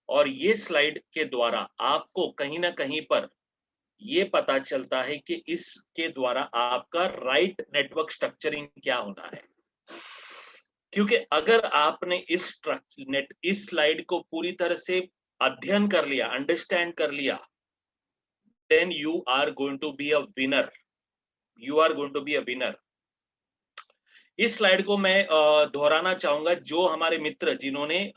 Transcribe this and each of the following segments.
और ये स्लाइड के द्वारा आपको कहीं न कहीं पर ये पता चलता है कि इसके द्वारा आपका राइट नेटवर्क स्ट्रक्चरिंग क्या होना है। क्योंकि अगर आपने इस स्लाइड को पूरी तरह से अध्ययन कर लिया, अंडरस्टैंड कर लिया, then you are going to be a winner. You are going to be a winner. इस स्लाइड को मैं दोहराना चाहूँगा जो हमारे मित्र जिन्होंने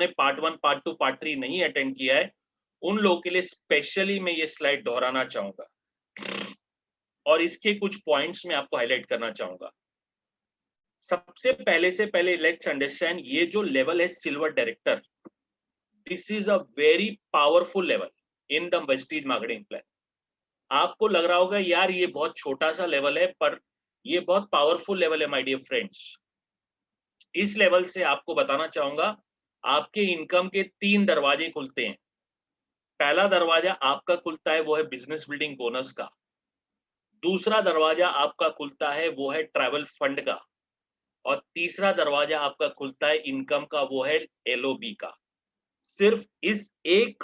पार्ट 1, पार्ट 2, पार्ट 3 नहीं अटेंड किया है, उन लोगों के लिए स्पेशली मैं ये स्लाइड दोहराना चाहूँगा। और इसके कुछ पॉइंट्स मैं आपको हाइलाइट करना चाहूँगा। सबसे पहले से पहले लेट्स अंडरस्टैंड ये जो लेवल है silver director, this is a very powerful level in the Vestige marketing plan. आपको लग रहा होगा यार ये बहुत छोटा सा लेवल है, पर ये बहुत पावरफुल लेवल है माय डियर फ्रेंड्स। इस लेवल से आपको बताना चाहूंगा आपके इनकम के 3 दरवाजे खुलते हैं। पहला दरवाजा आपका खुलता है वो है बिजनेस बिल्डिंग बोनस का। दूसरा दरवाजा आपका खुलता है वो है ट्रैवल फंड का। और तीसरा दरवाजा आपका खुलता है इनकम का, वो है एलओबी का। सिर्फ इस एक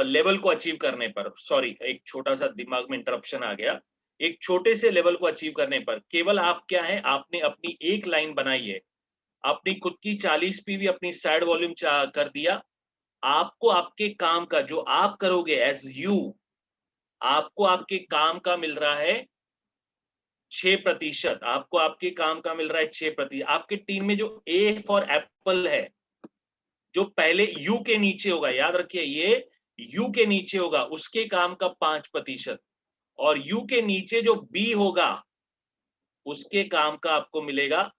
लेवल को अचीव करने पर, सॉरी एक छोटा सा दिमाग में इंटरप्शन आ गया, एक छोटे से लेवल को अचीव करने पर केवल आप क्या है, आपने अपनी एक लाइन बनाई है, अपनी खुद की 40 पीवी अपनी साइड वॉल्यूम कर दिया। आपको आपके काम का जो आप करोगे एज यू, आपको आपके काम का मिल रहा है 6%। आपको आपके काम का मिल रहा है 6%। आपके टीम में जो ए फॉर एप्पल है, जो पहले यू के नीचे होगा, याद रखिए ये यू के नीचे होगा, उसके काम का 5%। और यू के नीचे जो बी होगा उसके काम का आपको मिलेगा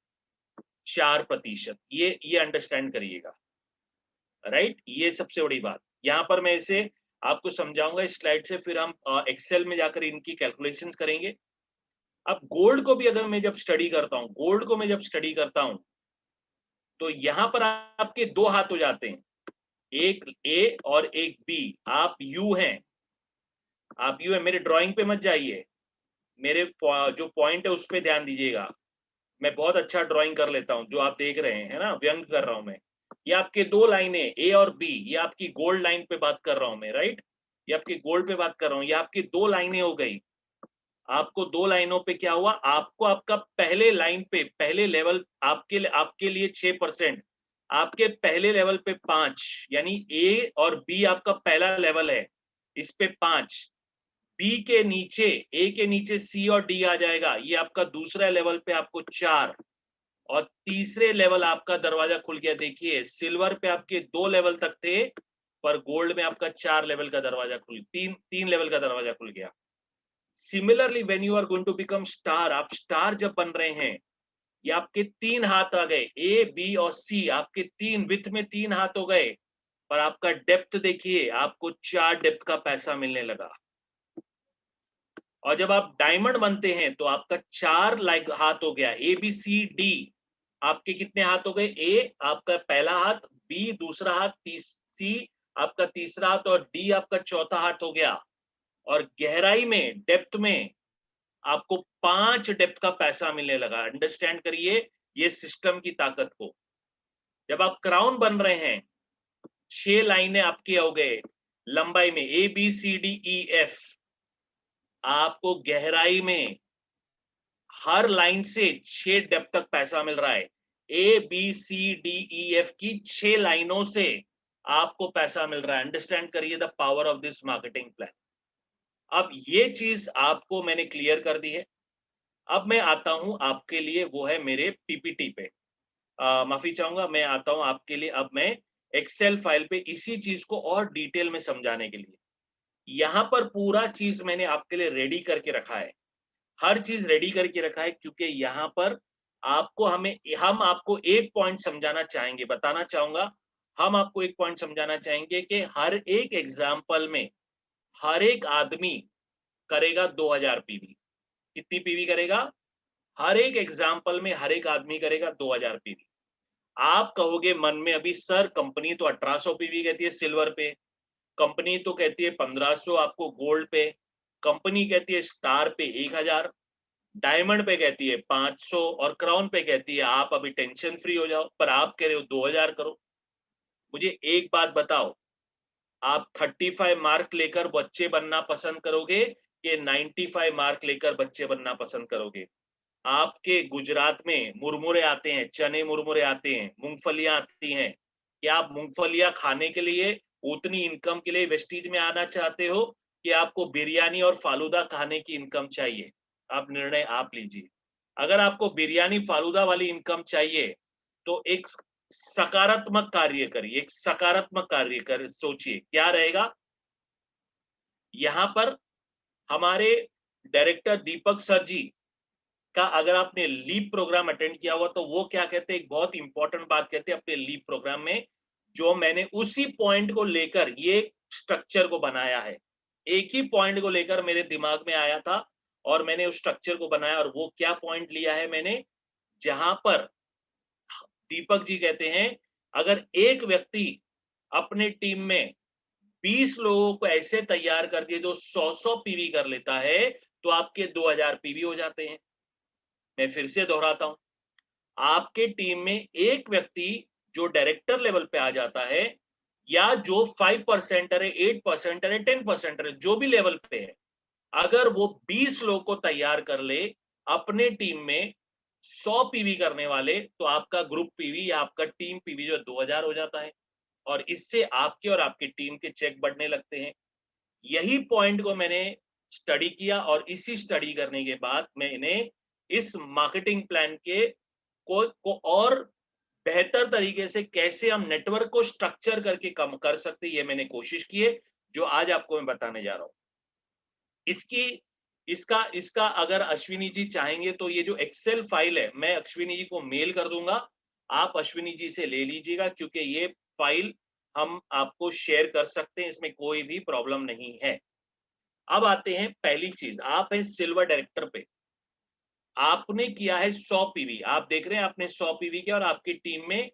4%। ये अंडरस्टैंड करिएगा, राइट। ये सबसे बड़ी बात यहां पर मैं इसे आपको समझाऊंगा इस स्लाइड से, फिर हम एक्सेल में जाकर इनकी कैलकुलेशंस करेंगे। अब गोल्ड को भी अगर मैं जब स्टडी करता हूं, गोल्ड को मैं जब स्टडी करता हूं, तो यहां पर आपके 2 हाथ हो जाते हैं, एक ए और एक बी। आप यू हैं, आप यू है। मेरे ड्राइंग पे मत जाइए, मेरे जो पॉइंट है उस पे ध्यान दीजिएगा। मैं बहुत अच्छा ड्राइंग कर लेता हूं, जो आप देख रहे हैं, है ना, व्यंग कर रहा हूं मैं। ये आपके 2 लाइनें ए और बी, ये आपकी गोल्ड लाइन पे बात कर रहा हूं मैं, राइट। ये आपकी गोल्ड पे बात कर रहा हूं, ये आपकी 2 लाइनें हो गई। आपको 2 लाइनों पे क्या हुआ, आपको आपका पहले लाइन पे पहले लेवल आपके लिए 6%, आपके पहले लेवल पे 5, यानी ए और बी आपका पहला लेवल है, इस पे 5। बी के नीचे, ए के नीचे सी और डी आ जाएगा, ये आपका दूसरा लेवल पे आपको 4। और तीसरे लेवल आपका दरवाजा खुल गया। देखिए सिल्वर पे आपके 2 लेवल तक थे, पर गोल्ड में आपका 4 लेवल का दरवाजा तीन लेवल का दरवाजा खुल गया। Similarly when you are going to become star, आप स्टार जब बन रहे हैं, ये आपके 3 हाथ आ गए, ए बी और सी, आपके 3 विथ में 3 हाथ हो गए। पर आपका डेप्थ देखिए, आपको 4 डेप्थ का पैसा मिलने लगा। और जब आप डायमंड बनते हैं तो आपका 4 लाइक हाथ हो गया, ए बी सी डी। आपके कितने हाथ हो गए, ए आपका पहला हाथ, बी दूसरा हाथ, सी आपका तीसरा हाथ, और डी आपका चौथा हाथ हो गया। और गहराई में, डेप्थ में आपको 5 डेप्थ का पैसा मिलने लगा। अंडरस्टैंड करिए ये सिस्टम की ताकत को। जब आप क्राउन बन रहे हैं, 6 लाइनें आपके हो गए लंबाई में, A B C D E F. आपको गहराई में हर लाइन से 6 डेप्थ तक पैसा मिल रहा है। A B C D E F की 6 लाइनों से आपको पैसा मिल रहा है। अंडरस्टैंड करिए the power of this marketing plan. अब ये चीज आपको मैंने क्लियर कर दी है। अब मैं आता हूं आपके लिए, वो है मेरे पीपीटी पे। माफी चाहूंगा, मैं आता हूं आपके लिए अब मैं एक्सेल फाइल पे इसी चीज को और डिटेल में समझाने के लिए। यहां पर पूरा चीज मैंने आपके लिए रेडी करके रखा है, हर चीज रेडी करके रखा है, क्योंकि यहाँ पर हम आपको एक पॉइंट समझाना चाहेंगे, बताना चाहूंगा। हम आपको एक पॉइंट समझाना चाहेंगे कि हर एक एग्जाम्पल में हर एक आदमी करेगा 2000 पीवी। कितनी पीवी करेगा, हर एक एग्जाम्पल में हर एक आदमी करेगा 2000 पीवी। आप कहोगे मन में अभी, सर कंपनी तो 1800 पीवी कहती है सिल्वर पे, कंपनी तो कहती है 1500 आपको गोल्ड पे, कंपनी कहती है स्टार पे 1000। डायमंड पे कहती है 500 और क्राउन पे कहती है आप अभी टेंशन फ्री हो जाओ, पर आप कह रहे हो 2000 करो। मुझे एक बात बताओ, आप 35 मार्क लेकर बच्चे बनना पसंद करोगे कि 95 मार्क लेकर बच्चे बनना पसंद करोगे? आपके गुजरात में मुरमुरे आते हैं, चने मुरमुरे आते हैं, मूंगफलियां आती हैं। क्या आप मूंगफलियां खाने के लिए उतनी इनकम के लिए वेस्टीज में आना चाहते हो कि आपको बिरयानी और फालूदा खाने की इनकम चाहिए? आप निर्णय आप लीजिए। अगर आपको बिरयानी फालूदा वाली इनकम चाहिए तो एक सकारात्मक कार्य करिए, एक सकारात्मक कार्य कर सोचिए क्या रहेगा। यहाँ पर हमारे डायरेक्टर दीपक सर जी का अगर आपने लीप प्रोग्राम अटेंड किया हुआ तो वो क्या कहते हैं, एक बहुत इंपॉर्टेंट बात कहते हैं अपने लीप प्रोग्राम में, जो मैंने उसी पॉइंट को लेकर ये स्ट्रक्चर को बनाया है। एक ही पॉइंट को लेकर मेरे दिमाग में आया था और मैंने उस स्ट्रक्चर को बनाया, और वो क्या पॉइंट लिया है मैंने, जहां पर दीपक जी कहते हैं अगर एक व्यक्ति अपने टीम में 20 लोगों को ऐसे तैयार कर दिए जो 100-100 पीवी कर लेता है तो आपके 2000 पीवी हो जाते हैं। मैं फिर से दोहराता हूं, आपके टीम में एक व्यक्ति जो डायरेक्टर लेवल पे आ जाता है या जो 5% है, 8% है, 10% है, जो भी लेवल पे है, अगर वो 20 लोग को तैयार कर ले अपने टीम में 100 पीवी करने वाले, तो आपका ग्रुप पीवी या आपका टीम पीवी जो 2000 हो जाता है, और इससे आपके और आपकी टीम के चेक बढ़ने लगते हैं। यही पॉइंट को मैंने स्टडी किया और इसी स्टडी करने के बाद मैंने इस मार्केटिंग प्लान के को और बेहतर तरीके से कैसे हम नेटवर्क को स्ट्रक्चर करके कम कर सकते, ये मैंने कोशिश की है, जो आज आपको मैं बताने जा रहा हूं। इसकी इसका इसका अगर अश्विनी जी चाहेंगे तो ये जो एक्सेल फाइल है मैं अश्विनी जी को मेल कर दूंगा, आप अश्विनी जी से ले लीजिएगा, क्योंकि ये फाइल हम आपको शेयर कर सकते हैं, इसमें कोई भी प्रॉब्लम नहीं है। अब आते हैं पहली चीज, आप है सिल्वर डायरेक्टर पे, आपने किया है 100 पीवी, आप देख रहे हैं आपने 100 पीवी किया, और आपकी टीम में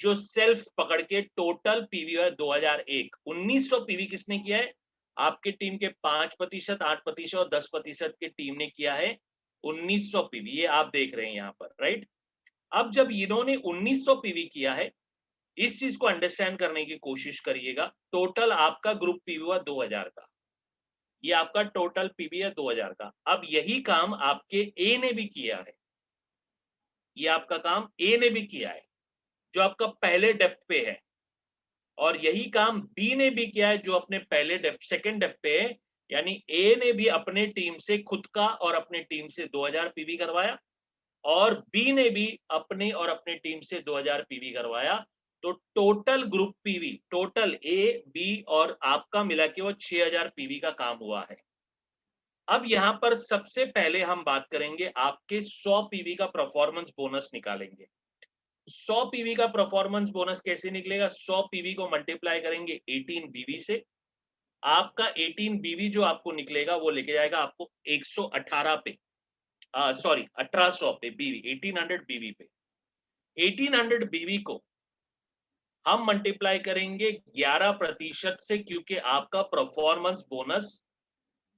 जो सेल्फ पकड़ के टोटल पीवी है 2001, 1900 पीवी किसने किया है? आपकी टीम के 5%, 8% और 10% के टीम ने किया है 1900 पीवी, ये आप देख रहे हैं यहाँ पर, राइट। अब जब इन्होंने 1900 पीवी किया है, इस चीज को अंडरस्टैंड करने की कोशिश करिएगा। टोटल आपका ग्रुप पीवी हुआ 2000 का, ये आपका टोटल पीवी है 2000 का। अब यही काम आपके ए ने भी किया है, ये आपका काम ए ने भी किया है जो आपका पहले डेप्थ पे है, और यही काम बी ने भी किया है जो अपने पहले डेप्थ सेकंड डेप्थ पे है। यानी ए ने भी अपने टीम से खुद का और अपने टीम से 2000 पीवी करवाया, और बी ने भी अपने और अपने टीम से 2000 पीवी करवाया। तो total group PV, total A B और आपका मिला के वो 6000 पीवी का काम हुआ है। अब यहां पर सबसे पहले हम बात करेंगे, आपके 100 पीवी का परफॉर्मेंस बोनस निकालेंगे। 100 पीवी का परफॉर्मेंस बोनस कैसे निकलेगा? 100 पीवी को मल्टीप्लाई करेंगे 18 बीवी से, आपका 18 बीवी जो आपको निकलेगा वो लेके जाएगा आपको 118 पे, सॉरी 1800 पे बीवी, 1800 बीवी पे। 1800 बीवी को हम मल्टीप्लाई करेंगे 11% से, क्योंकि आपका परफॉर्मेंस बोनस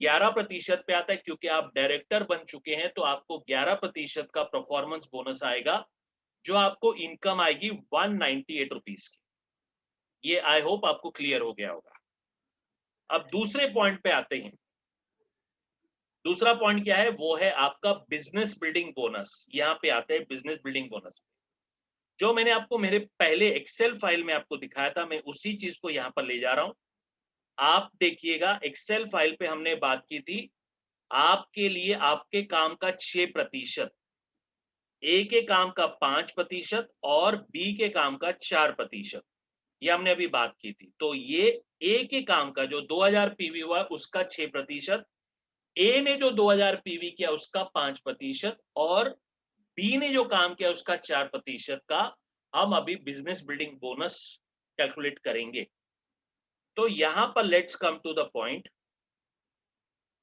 11% पे आता है, क्योंकि आप डायरेक्टर बन चुके हैं तो आपको 11% का परफॉर्मेंस बोनस आएगा, जो आपको इनकम आएगी 198 रुपीज की। ये आई होप आपको क्लियर हो गया होगा। अब दूसरे पॉइंट पे आते हैं। दूसरा पॉइंट क्या है? वो है आपका बिजनेस बिल्डिंग बोनस। यहां पे आते हैं बिजनेस बिल्डिंग बोनस, जो मैंने आपको मेरे पहले एक्सेल फाइल में आपको दिखाया था, मैं उसी चीज को यहां पर ले जा रहा हूं। आप देखिएगा एक्सेल फाइल पे हमने बात की थी, आपके लिए आपके काम का 6%, ए के काम का 5% और बी के काम का 4%, ये हमने अभी बात की थी। तो ये ए के काम का जो 2000 पीवी हुआ उसका 6%, ए ने जो 2000 पीवी किया उसका 5%, और बी ने जो काम किया उसका 4% का हम अभी बिजनेस बिल्डिंग बोनस कैलकुलेट करेंगे। तो यहां पर let's come to the point.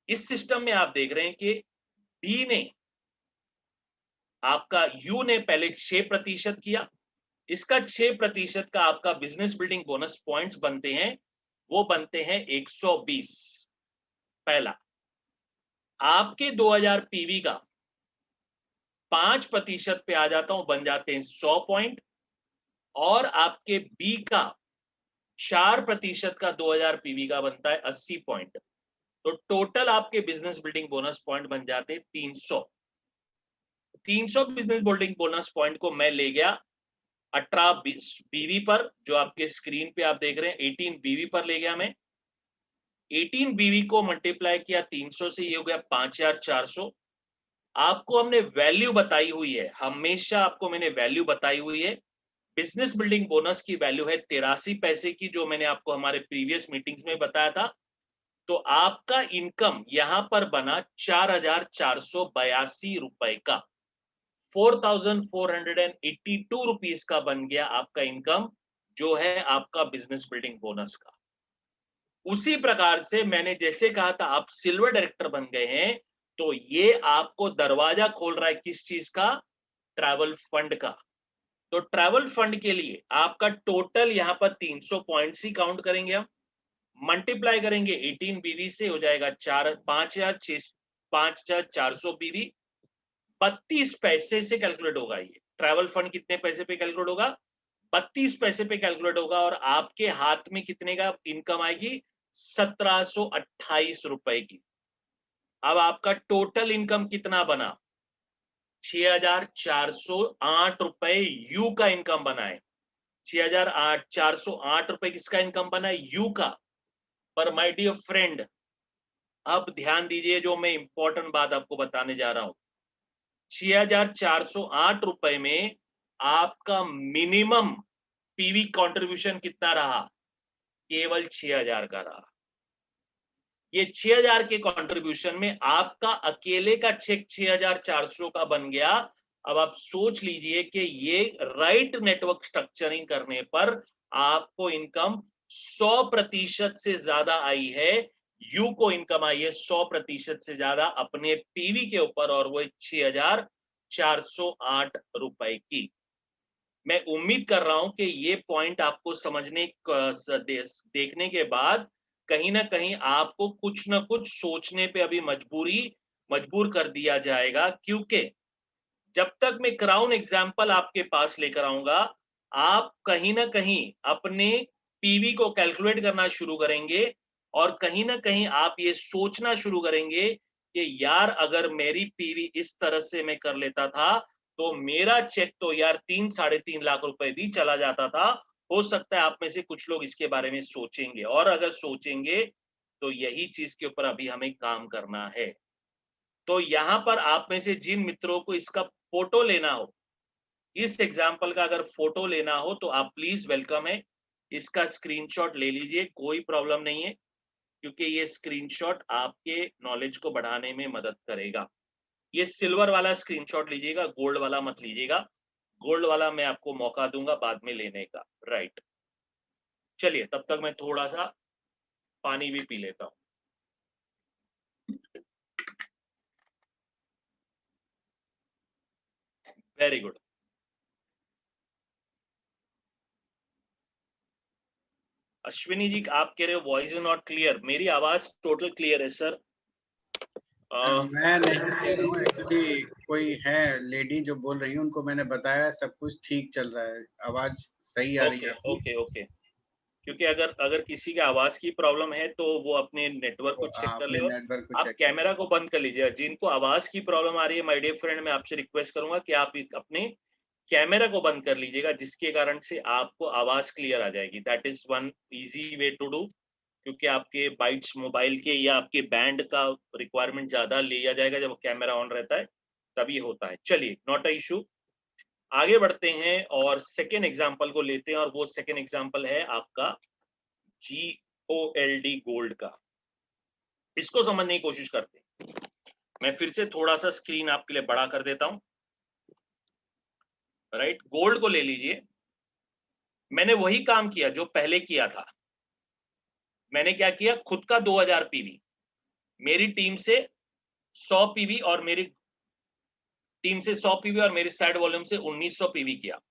इस सिस्टम में आप देख रहे हैं कि बी ने, आपका यू ने पहले 6% किया, इसका 6% का आपका बिजनेस बिल्डिंग बोनस पॉइंट्स बनते हैं, वो बनते हैं 120। पहला, आपके 2000 पीवी का 5% पे आ जाता हूं, बन जाते हैं 100 पॉइंट, और आपके बी का 4% का 2000 पीवी का बनता है 80 पॉइंट। तो टोटल आपके बिजनेस बिल्डिंग बोनस पॉइंट बन जाते 300। 300 बिजनेस बिल्डिंग बोनस पॉइंट को मैं ले गया 18 बीवी पर, जो आपके स्क्रीन पे आप देख रहे हैं 18 बीवी पर ले गया मैं। 18 बीवी को मल्टीप्लाई किया 300 से, ये हो गया 5400। आपको हमने वैल्यू बताई हुई है, हमेशा आपको मैंने वैल्यू बताई हुई है। बिजनेस बिल्डिंग बोनस की वैल्यू है 83 पैसे की, जो मैंने आपको हमारे प्रीवियस मीटिंग्स में बताया था। तो आपका इनकम यहां पर बना 4482 रुपए का, 4482 रुपीज का बन गया आपका इनकम, जो है आपका बिजनेस बिल्डिंग बोनस का। उसी प्रकार से मैंने जैसे कहा था आप सिल्वर डायरेक्टर बन गए हैं, तो ये आपको दरवाजा खोल रहा है किस चीज का? ट्रैवल फंड का। तो ट्रैवल फंड के लिए आपका टोटल यहां पर 300 पॉइंट्स ही काउंट करेंगे हम, मल्टीप्लाई करेंगे 18 बीवी से, हो जाएगा 5400 बीवी, 32 पैसे से कैलकुलेट होगा। ये ट्रैवल फंड कितने पैसे पे कैलकुलेट होगा? 32 पैसे पे कैलकुलेट होगा, और आपके हाथ में कितने का इनकम आएगी? 1728 रुपए की। अब आपका टोटल इनकम कितना बना? 6408 रुपए यू का इनकम बना है। 6408 रुपए किसका इनकम बना है? यू का। पर माय डियर फ्रेंड, अब ध्यान दीजिए, जो मैं इंपॉर्टेंट बात आपको बताने जा रहा हूं। 6408 रुपए में आपका मिनिमम पीवी कंट्रीब्यूशन कितना रहा? केवल 6000 का रहा। ये 6000 के कंट्रीब्यूशन में आपका अकेले का चेक 6400 का बन गया। अब आप सोच लीजिए कि ये राइट नेटवर्क स्ट्रक्चरिंग करने पर आपको इनकम 100% से ज्यादा आई है। यू को इनकम आई है 100% से ज्यादा अपने पीवी के ऊपर, और वो 6408 रुपए की। मैं उम्मीद कर रहा हूं कि ये पॉइंट आपको समझने देखने के बाद कहीं ना कहीं आपको कुछ ना कुछ सोचने पे अभी मजबूर कर दिया जाएगा, क्योंकि जब तक मैं क्राउन एग्जाम्पल आपके पास लेकर आऊंगा, आप कहीं ना कहीं अपने पीवी को कैलकुलेट करना शुरू करेंगे, और कहीं ना कहीं आप ये सोचना शुरू करेंगे कि यार अगर मेरी पीवी इस तरह से मैं कर लेता था, तो मेरा चेक तो यार 3-3.5 लाख रुपए भी चला जाता था। हो सकता है आप में से कुछ लोग इसके बारे में सोचेंगे, और अगर सोचेंगे तो यही चीज के ऊपर अभी हमें काम करना है। तो यहां पर आप में से जिन मित्रों को इसका फोटो लेना हो, इस एग्जाम्पल का अगर फोटो लेना हो, तो आप प्लीज वेलकम है, इसका स्क्रीनशॉट ले लीजिए, कोई प्रॉब्लम नहीं है, क्योंकि ये स्क्रीनशॉट आपके नॉलेज को बढ़ाने में मदद करेगा। ये सिल्वर वाला स्क्रीनशॉट लीजिएगा, गोल्ड वाला मत लीजिएगा। गोल्ड वाला मैं आपको मौका दूंगा बाद में लेने का, राइट। चलिए तब तक मैं थोड़ा सा पानी भी पी लेता हूं। Very good. अश्विनी जी, आप कह रहे हो वॉइस इज नॉट क्लियर। मेरी आवाज टोटल क्लियर है सर। मैं नहीं कह रहा हूँ, एक्चुअली कोई है लेडी जो बोल रही है, उनको मैंने बताया सब कुछ ठीक चल रहा है, आवाज सही आ रही है आपकी। ओके ओके, क्योंकि अगर किसी के आवाज की प्रॉब्लम है तो वो अपने नेटवर्क को चेक कर ले। नेटवर्क को आप चेक कैमरा को बंद कर लीजिए। जिनको आवाज की प्रॉब्लम आ रही है माय डियर फ्रेंड, मैं आपसे रिक्वेस्ट करूंगा कि आप अपने कैमरा को बंद कर लीजिएगा, जिसके कारण से आपको आवाज क्लियर आ जाएगी। That is one easy way to do, क्योंकि आपके बाइट्स मोबाइल के या आपके बैंड का रिक्वायरमेंट ज्यादा लिया जाएगा जब कैमरा ऑन रहता है, तभी होता है। चलिए, नॉट अ इशू, आगे बढ़ते हैं और सेकेंड एग्जाम्पल को लेते हैं, और वो सेकेंड एग्जाम्पल है आपका GOLD गोल्ड का। इसको समझने की कोशिश करते हैं। मैं फिर से थोड़ा सा स्क्रीन आपके लिए बड़ा कर देता हूं, राइट। गोल्ड को ले लीजिए। मैंने वही काम किया जो पहले किया था। मैंने क्या किया? खुद का 2000 पीवी, मेरी टीम से 100 पीवी, और मेरी टीम से 100 पीवी, और मेरी साइड वॉल्यूम से 1900 पीवी किया।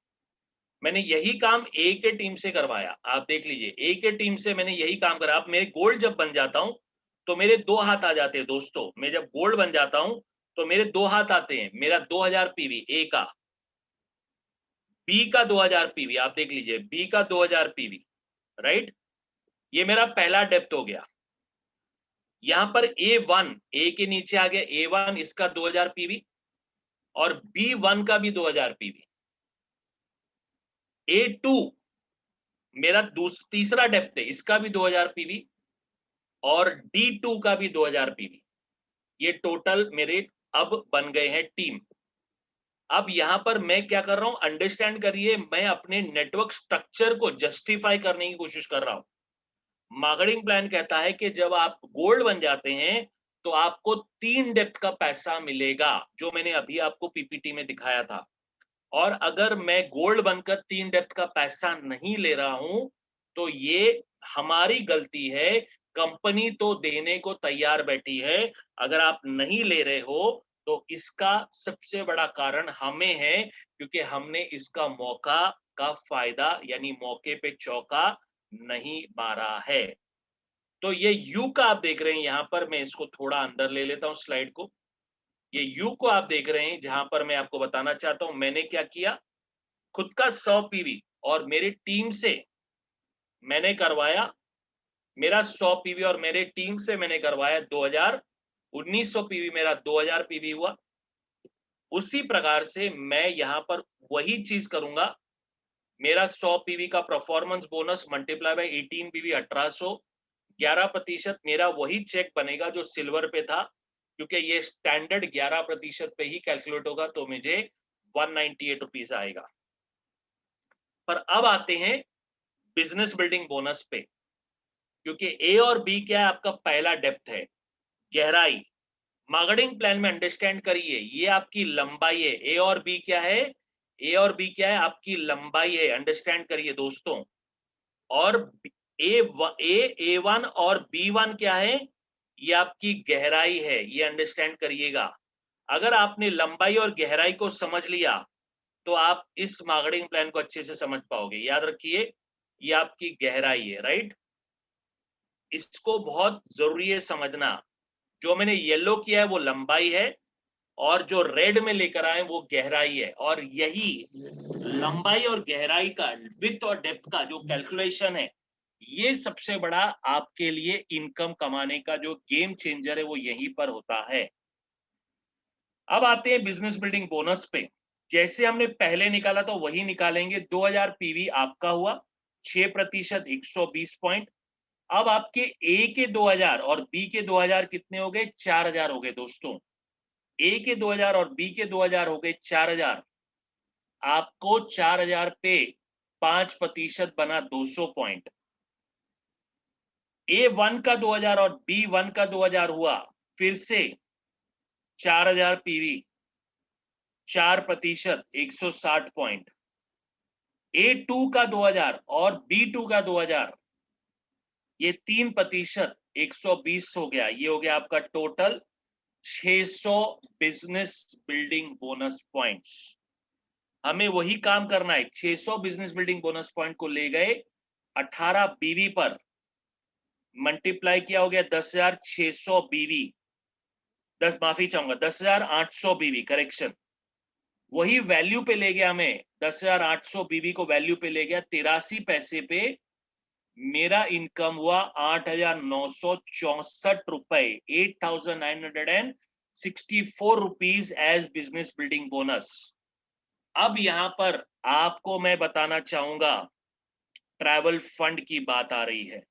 मैंने यही काम ए के टीम से करवाया। आप देख लीजिए, ए के टीम से मैंने यही काम करा। अब मैं गोल्ड जब बन जाता हूं तो मेरे दो हाथ आ जाते हैं दोस्तों। मैं जब गोल्ड बन जाता हूं तो मेरे दो हाथ आते हैं, मेरा 2000 पीवी ए का, बी का 2000 पीवी, आप देख लीजिए बी का 2000 पीवी, राइट। ये मेरा पहला डेप्थ हो गया। यहां पर A1, ए के नीचे आ गया A1, इसका 2000 पीवी, और B1 का भी 2000 पीवी। A2 मेरा तीसरा डेप्थ है, इसका भी 2000 पीवी, और D2 का भी 2000 पीवी। ये टोटल मेरे अब बन गए हैं टीम। अब यहां पर मैं क्या कर रहा हूं, अंडरस्टैंड करिए, मैं अपने नेटवर्क स्ट्रक्चर को जस्टिफाई करने की कोशिश कर रहा हूं। मार्केटिंग प्लान कहता है कि जब आप गोल्ड बन जाते हैं तो आपको 3 डेप्थ का पैसा मिलेगा, जो मैंने अभी आपको पीपीटी में दिखाया था। और अगर मैं गोल्ड बनकर 3 डेप्थ का पैसा नहीं ले रहा हूं तो ये हमारी गलती है। कंपनी तो देने को तैयार बैठी है, अगर आप नहीं ले रहे हो तो इसका सबसे बड़ा कारण हमें है, क्योंकि हमने इसका मौका का फायदा यानी मौके पे चौका नहीं मारा है। तो ये यू का आप देख रहे हैं, यहां पर मैं इसको थोड़ा अंदर ले लेता हूं स्लाइड को। ये यू को आप देख रहे हैं, जहां पर मैं आपको बताना चाहता हूं मैंने क्या किया, खुद का 100 पीवी और मेरी टीम से मैंने करवाया, मेरा 100 पीवी और मेरे टीम से मैंने करवाया 2000, 1900 पीवी, मेरा 2000 पीवी हुआ। उसी प्रकार से मैं यहां पर वही चीज करूंगा। मेरा 100 पीवी का performance bonus multiply by 18 PV 1800, 11% मेरा वही चेक बनेगा जो सिल्वर पे था, क्योंकि ये स्टैंडर्ड 11% पे ही कैलकुलेट होगा, तो मुझे 198 रुपीज आएगा। पर अब आते हैं बिजनेस बिल्डिंग बोनस पे, क्योंकि ए और बी क्या है, आपका पहला डेप्थ है, गहराई। मार्केटिंग प्लान में अंडरस्टैंड करिए, ये आपकी लंबाई है। ए और बी क्या है, ए और बी क्या है, आपकी लंबाई है, अंडरस्टैंड करिए दोस्तों। और A1 और B1 क्या है, ये आपकी गहराई है, ये अंडरस्टैंड करिएगा। अगर आपने लंबाई और गहराई को समझ लिया तो आप इस मार्केटिंग प्लान को अच्छे से समझ पाओगे। याद रखिए, ये आपकी गहराई है, राइट। इसको बहुत जरूरी है समझना। जो मैंने येलो किया है वो लंबाई है, और जो रेड में लेकर आए वो गहराई है। और यही लंबाई और गहराई का, विड्थ और डेप्थ का जो कैलकुलेशन है, ये सबसे बड़ा आपके लिए इनकम कमाने का जो गेम चेंजर है, वो यहीं पर होता है। अब आते हैं बिजनेस बिल्डिंग बोनस पे। जैसे हमने पहले निकाला था वही निकालेंगे। 2000 पीवी आपका हुआ, 6% 120 पॉइंट। अब आपके ए के 2000 और बी के 2000 कितने हो गए, 4000 हो गए दोस्तों। ए के 2000 और बी के 2000 हो गए 4000। आपको 4000 पे 5% बना 200 पॉइंट। A1 का 2000 और B1 का 2000 हुआ, फिर से 4000 पीवी, 4% 160 पॉइंट। A2 का 2000 और B2 का 2000, ये 3% 120 हो गया। ये हो गया आपका total 600 business building bonus points. हमें वही काम करना है। 600 बिजनेस बिल्डिंग बोनस पॉइंट को ले गए 18 बीवी पर, मल्टीप्लाई किया, हो गया 10,600 बीवी, 10,800 बीवी, करेक्शन। वही वैल्यू पे ले गया हमें, 10,800 बीवी को वैल्यू पे ले गया, 83 पैसे पे मेरा इनकम हुआ 8,964 रुपए, 8,964 rupees as business building bonus. अब यहां पर आपको मैं बताना चाहूंगा, ट्रैवल फंड की बात आ रही है।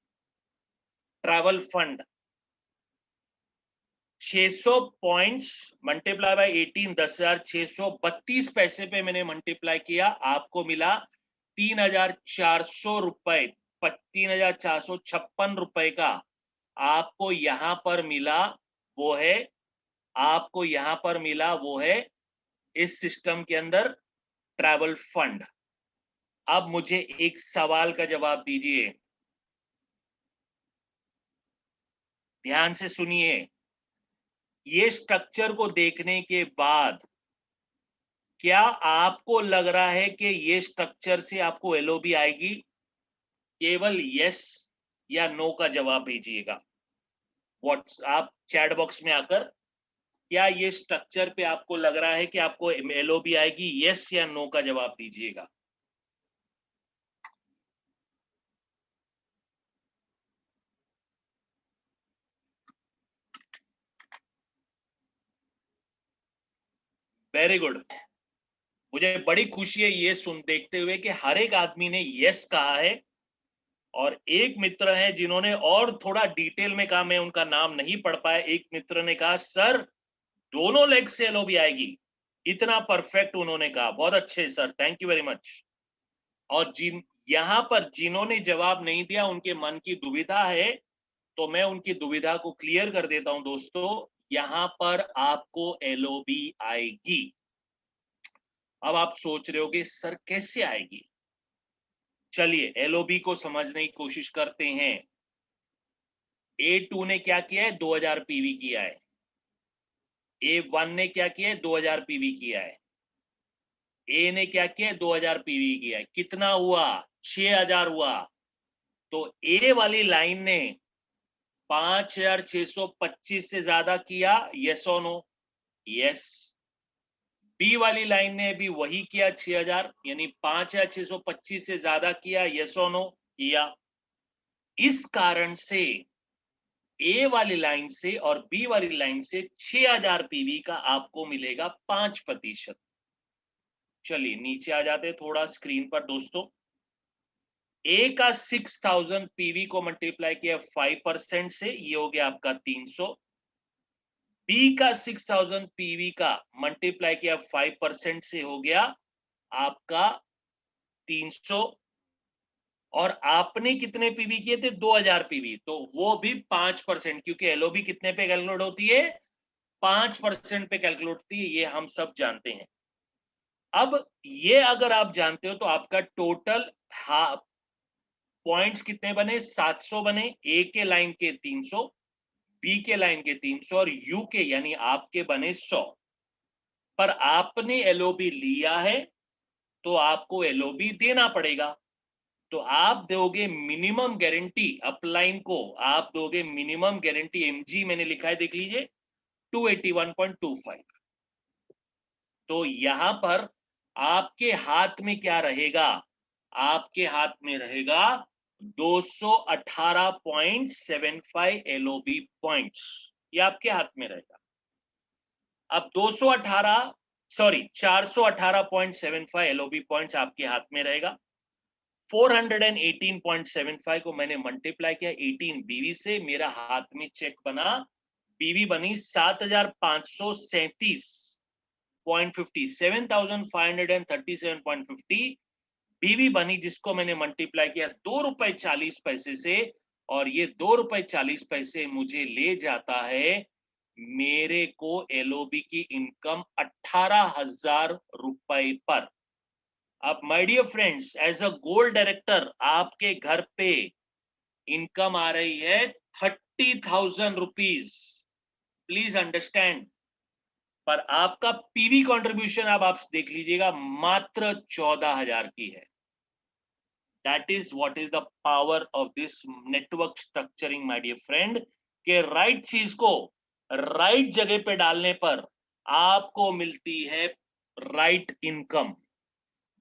Travel fund 600 points multiply by 18, 10,632 पैसे पे मैंने मल्टीप्लाई किया, आपको मिला 3,400 रुपए, 3,456 रुपए का आपको यहां पर मिला। वो है, आपको यहां पर मिला वो है इस सिस्टम के अंदर ट्रैवल फंड। अब मुझे एक सवाल का जवाब दीजिए, ध्यान से सुनिए। ये स्ट्रक्चर को देखने के बाद क्या आपको लग रहा है कि ये स्ट्रक्चर से आपको एलओबी आएगी? केवल यस या नो का जवाब भेजिएगा। आप चैट बॉक्स में आकर क्या ये स्ट्रक्चर पे आपको लग रहा है कि आपको एलओबी आएगी? यस या नो का जवाब दीजिएगा। Very good. मुझे बड़ी खुशी है ये सुन देखते हुए कि हर एक आदमी ने यस कहा है, और एक मित्र हैं जिन्होंने और थोड़ा डिटेल में कहा, मैं उनका नाम नहीं पढ़ पाया। एक मित्र ने कहा सर दोनों लेग से एलओबी आएगी, इतना परफेक्ट उन्होंने कहा। बहुत अच्छे sir, thank you very much. और जिन यहां पर जिन्होंने जवाब नहीं दिया, उनके मन की दुविधा है, तो मैं उनकी दुविधा को क्लियर कर देता हूं दोस्तों। यहां पर आपको एलओबी आएगी। अब आप सोच रहे होगे सर कैसे आएगी? चलिए एलओबी को समझने की कोशिश करते हैं। A2 ने क्या किया है? 2000 पीवी किया है। A1 ने क्या किया है? 2000 पीवी किया है। ए ने क्या किया? 2000 पीवी किया है। कितना हुआ? 6000 हुआ। तो ए वाली लाइन ने 5625 से ज्यादा किया, यस और नो? यस। बी वाली लाइन ने भी वही किया, 6000, यानी 5625 से ज्यादा किया, यस और नो? किया। इस कारण से ए वाली लाइन से और बी वाली लाइन से 6000 पीवी का आपको मिलेगा 5%। चलिए नीचे आ जाते थोड़ा स्क्रीन पर दोस्तों। ए का 6000 पीवी को मल्टीप्लाई किया 5% से, ये हो गया आपका 300। बी का 6000 पीवी का मल्टीप्लाई किया 5% से, हो गया आपका 300। और आपने कितने पीवी किए थे? 2000 पीवी, तो वो भी 5%, क्योंकि एलओबी कितने पे कैलकुलेट होती है? 5% पे कैलकुलेट होती है, ये हम सब जानते हैं। अब ये अगर आप जानते हो तो आपका टोटल पॉइंट्स कितने बने? 700 बने। ए के लाइन के 300, बी के लाइन के 300 और यू के यानी आपके बने 100। पर आपने एलओबी लिया है तो आपको एलओबी देना पड़ेगा। तो आप दोगे मिनिमम गारंटी, अपलाइन को आप दोगे मिनिमम गारंटी, एमजी मैंने लिखा है देख लीजिए, 281.25। तो यहां पर आपके हाथ में क्या रहेगा? आपके हाथ में रहेगा 218.75 एलओबी पॉइंट्स, ये आपके हाथ में रहेगा। अब 418.75 एलओबी पॉइंट्स आपके हाथ में रहेगा। 418.75 को मैंने मल्टीप्लाई किया 18 बीवी से, मेरा हाथ में चेक बना, बीवी बनी 7537.50, 7537.50 बीवी बनी, जिसको मैंने मल्टीप्लाई किया ₹2.40 से, और ये ₹2.40 मुझे ले जाता है मेरे को एलओबी की इनकम 18,000 रुपए पर। अब my dear friends, as a gold director आपके घर पे इनकम आ रही है 30,000 रुपीज, प्लीज अंडरस्टैंड। पर आपका पीवी कंट्रीब्यूशन अब आप देख लीजिएगा मात्र 14,000 की है। That is what is the power of this network structuring my dear friend, के राइट चीज को राइट जगह पे डालने पर आपको मिलती है राइट इनकम।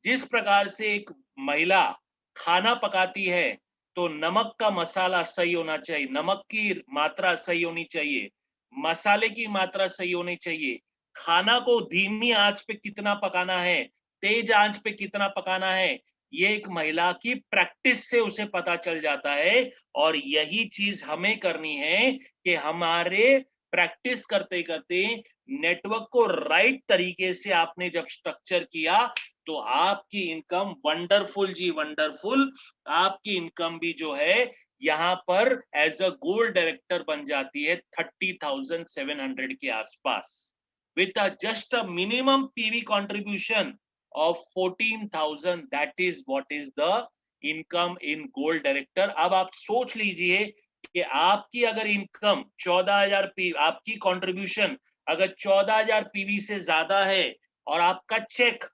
जिस प्रकार से एक महिला खाना पकाती है तो नमक का मसाला सही होना चाहिए, नमक की मात्रा सही होनी चाहिए, मसाले की मात्रा सही होनी चाहिए, खाना को धीमी आंच पे कितना पकाना है, तेज आंच पे कितना पकाना है, ये एक महिला की प्रैक्टिस से उसे पता चल जाता है। और यही चीज हमें करनी है कि हमारे प्रैक्टिस करते करते नेटवर्क को राइट तरीके से आपने जब स्ट्रक्चर किया तो आपकी इनकम वंडरफुल जी वंडरफुल, आपकी इनकम भी जो है यहां पर एज अ गोल्ड डायरेक्टर बन जाती है 30,700 के आसपास, with just a minimum PV contribution of 14,000, that is what is the income in gold director। अब आप सोच लीजिए कि आपकी अगर इनकम 14,000 पी, आपकी कंट्रीब्यूशन अगर 14,000 पीवी से ज्यादा है और आपका चेक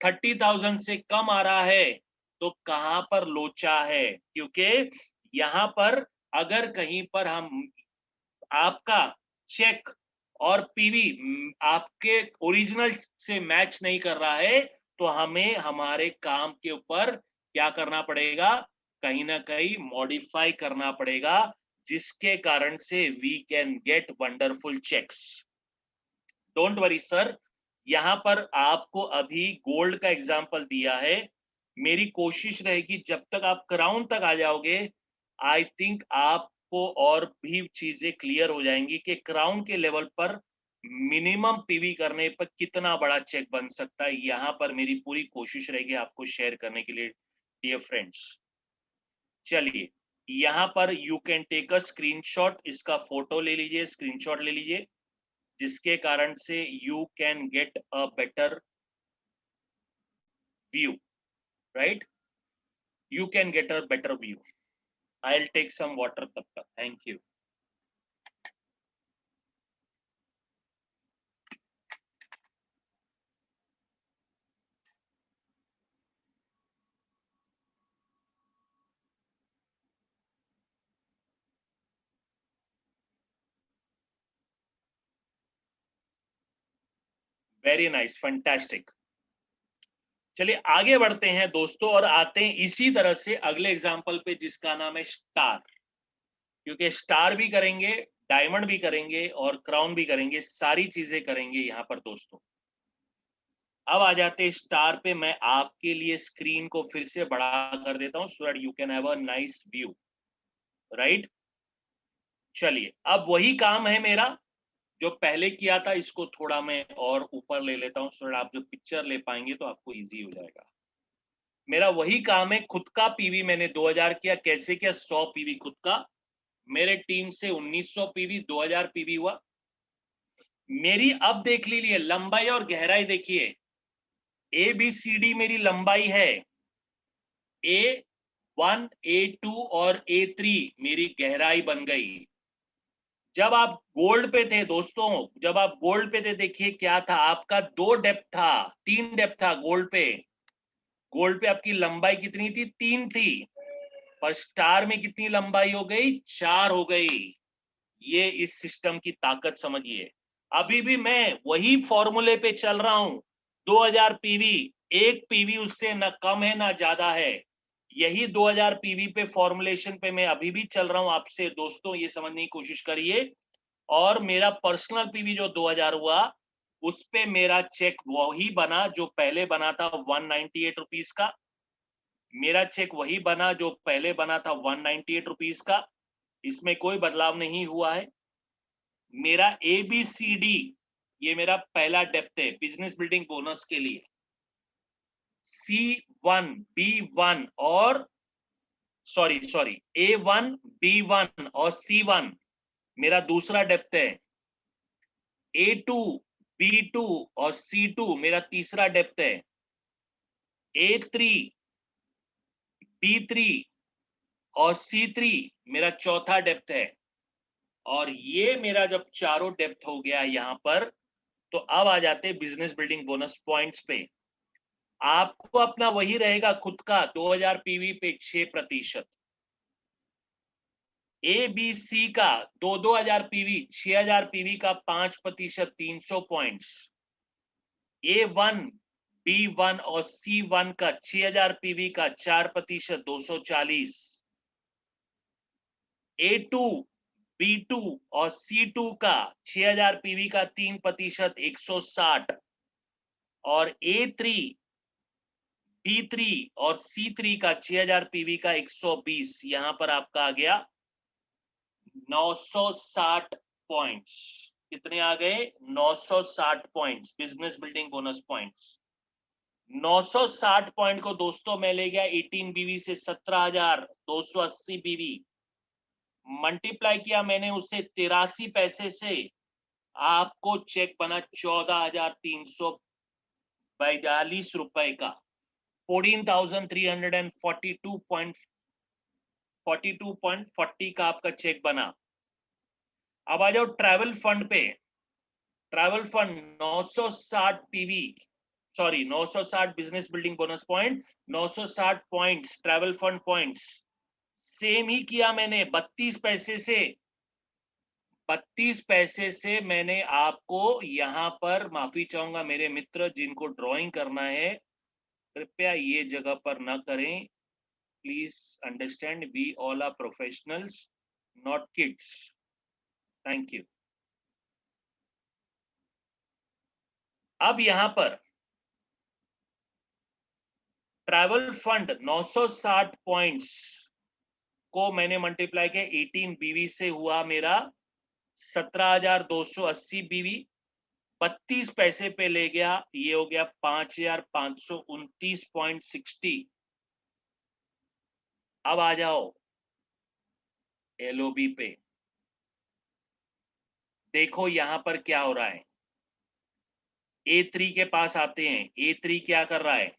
30,000 से कम आ रहा है, तो कहां पर लोचा है? क्योंकि यहां पर अगर कहीं पर हम आपका चेक और पीवी आपके ओरिजिनल से मैच नहीं कर रहा है, तो हमें हमारे काम के ऊपर क्या करना पड़ेगा, कहीं ना कहीं मॉडिफाई करना पड़ेगा, जिसके कारण से we can get wonderful cheques. Don't worry sir, यहां पर आपको अभी गोल्ड का एग्जांपल दिया है। मेरी कोशिश रहेगी जब तक आप क्राउन तक आ जाओगे, आई थिंक आपको और भी चीजें क्लियर हो जाएंगी कि क्राउन के लेवल पर मिनिमम पीवी करने पर कितना बड़ा चेक बन सकता है। यहां पर मेरी पूरी कोशिश रहेगी आपको शेयर करने के लिए डियर फ्रेंड्स। चलिए, यहां पर you can take a screenshot, इसका फोटो ले लीजिए, स्क्रीनशॉट ले लीजिए, जिसके कारण से you can get a better view, right? You can get a better view. I will take some water तब तक। Thank you. Very nice, fantastic. चलिए आगे बढ़ते हैं दोस्तों, और आते हैं इसी तरह से अगले एग्जांपल पे, जिसका नाम है स्टार। क्योंकि स्टार भी करेंगे, डायमंड भी करेंगे और क्राउन भी करेंगे, सारी चीजें करेंगे यहां पर दोस्तों। अब आ जाते हैं स्टार पे। मैं आपके लिए स्क्रीन को फिर से बड़ा कर देता हूं so that you can have a nice view, right? चलिए, अब वही काम है मेरा जो पहले किया था, इसको थोड़ा मैं और ऊपर ले लेता हूं सो दैट आप जो पिक्चर ले पाएंगे तो आपको इजी हो जाएगा। मेरा वही काम है, खुद का पीवी मैंने 2000 किया। कैसे किया? 100 पीवी खुद का। मेरे टीम से 1900 पीवी, 2000 पीवी हुआ। मेरी अब देख लीजिए लंबाई और गहराई देखिए। ABCD मेरी लंबाई है, A1, A2 और A3 मेरी गहराई बन गई। जब आप गोल्ड पे थे दोस्तों, जब आप गोल्ड पे थे, देखिए क्या था, आपका 2 डेप्थ था, 3 डेप्थ था गोल्ड पे। गोल्ड पे आपकी लंबाई कितनी थी? 3 थी। पर स्टार में कितनी लंबाई हो गई? 4 हो गई। ये इस सिस्टम की ताकत समझिए। अभी भी मैं वही फॉर्मूले पे चल रहा हूं, 2000 पीवी, एक पीवी उससे ना कम है ना ज्यादा है। यही 2000 पीवी पे फॉर्मुलेशन पे मैं अभी भी चल रहा हूं। आपसे दोस्तों ये समझने की कोशिश करिए। और मेरा पर्सनल पीवी जो 2000 हुआ, उस पे मेरा चेक वही बना जो पहले बना था 198 रुपीस का। मेरा चेक वही बना जो पहले बना था 198 रुपीस का। इसमें कोई बदलाव नहीं हुआ है। मेरा ABCD, ये मेरा पहला डेप्थ है बिजनेस बिल्डिंग बोनस के लिए। C1, B1 और सॉरी A1, B1 और C1 मेरा दूसरा डेप्थ है। A2, B2 और C2 मेरा तीसरा डेप्थ है। A3, B3 और C3 मेरा चौथा डेप्थ है। और ये मेरा जब चारों डेप्थ हो गया यहां पर, तो अब आ जाते हैं बिजनेस बिल्डिंग बोनस पॉइंट्स पे। आपको अपना वही रहेगा खुद का 2000 पीवी पे 6%। ABC का 2000 पीवी, 6000 पीवी का 5%, 300 पॉइंट्स। A1, B1 और C1 का 6000 पीवी का 4%, 240। A2, B2 और C2 का 6000 पीवी का 3%, 160। और A3, B3 और C3 का 6000 पीवी का 120। यहां पर आपका आ गया 960 पॉइंट्स। कितने आ गए? 960 points, business building bonus points. 960 point को दोस्तों मैं ले गया 18 बीवी से 17280 बीवी, मल्टीप्लाई किया मैंने उसे 83 पैसे से। आपको चेक बना 14,342 रुपए का, 14,342.40 का आपका चेक बना। अब आ जाओ ट्रैवल फंड पे। Travel fund 960 PV, sorry 960 business building bonus point, 960 points travel fund points. Same ही किया मैंने 32 पैसे से 32 पैसे से मैंने आपको यहाँ पर, माफी चाहूंगा मेरे मित्र जिनको ड्राइंग करना है, कृपया ये जगह पर ना करें। Please understand, we all are professionals, not kids. Thank you. अब यहां पर ट्रैवल फंड 960 पॉइंट्स को मैंने मल्टीप्लाई किया 18 बीवी से, हुआ मेरा 17,280 बीवी। 32 पैसे पे ले गया, ये हो गया 5,529.60। अब आ जाओ एलओबी पे, देखो यहां पर क्या हो रहा है। A3 के पास आते हैं। A3 क्या कर रहा है?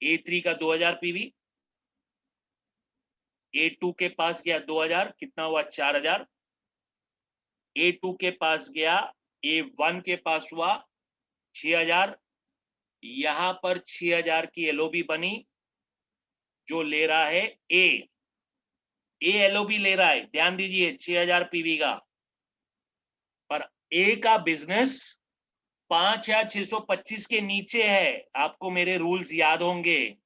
A3 का 2000 पीवी, A2 के पास गया 2000, कितना हुआ? 4000। A2 के पास गया, A1 के पास हुआ 6000। यहां पर 6000 की एलओबी बनी, जो ले रहा है ए एलओबी ले रहा है, ध्यान दीजिए 6000 पीवी का। पर ए का बिजनेस 5,625 के नीचे है। आपको मेरे रूल्स याद होंगे,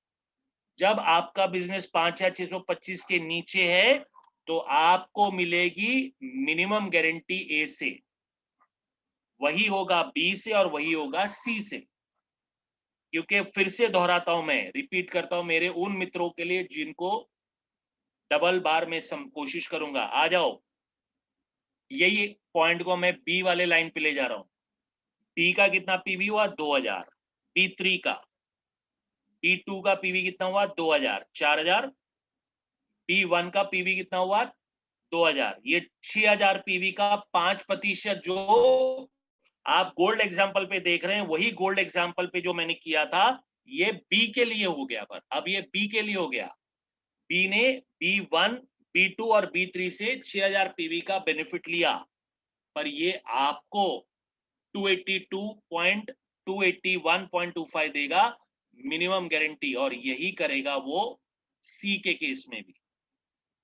जब आपका बिजनेस 5,625 के नीचे है तो आपको मिलेगी मिनिमम गारंटी ए से, वही होगा बी से और वही होगा सी से। क्योंकि फिर से दोहराता हूं, मैं रिपीट करता हूं मेरे उन मित्रों के लिए जिनको डबल बार में कोशिश करूंगा। आ जाओ, यही पॉइंट को मैं बी वाले लाइन पे ले जा रहा हूं। बी का कितना पीवी हुआ? 2000। B3 का, B2 का पीवी कितना हुआ? 2000, 4000। B1 का पीवी कितना हुआ? 2000। ये 6000 पीवी का 5%, जो आप गोल्ड एग्जांपल पे देख रहे हैं, वही गोल्ड एग्जांपल पे जो मैंने किया था, ये बी के लिए हो गया। पर अब ये बी के लिए हो गया। बी ने B1, B2 और B3 से 6000 पीवी का बेनिफिट लिया, पर ये आपको 281.25 देगा मिनिमम गारंटी, और यही करेगा वो सी के केस में भी।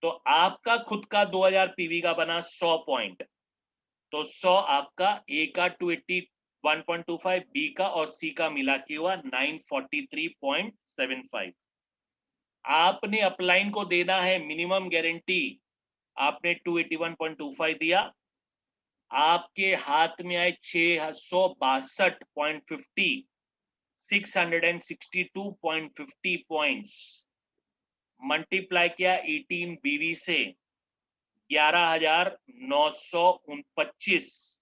तो आपका खुद का 2000 पीवी का बना 100 पॉइंट, तो 100 आपका ए का 281.25, बी का और सी का मिला के हुआ 943.75। आपने अपलाइन को देना है मिनिमम गारंटी, आपने 281.25 दिया, आपके हाथ में आए 662.50, 662.50 पॉइंट्स, मल्टीप्लाई किया 18 बीवी से, 11,929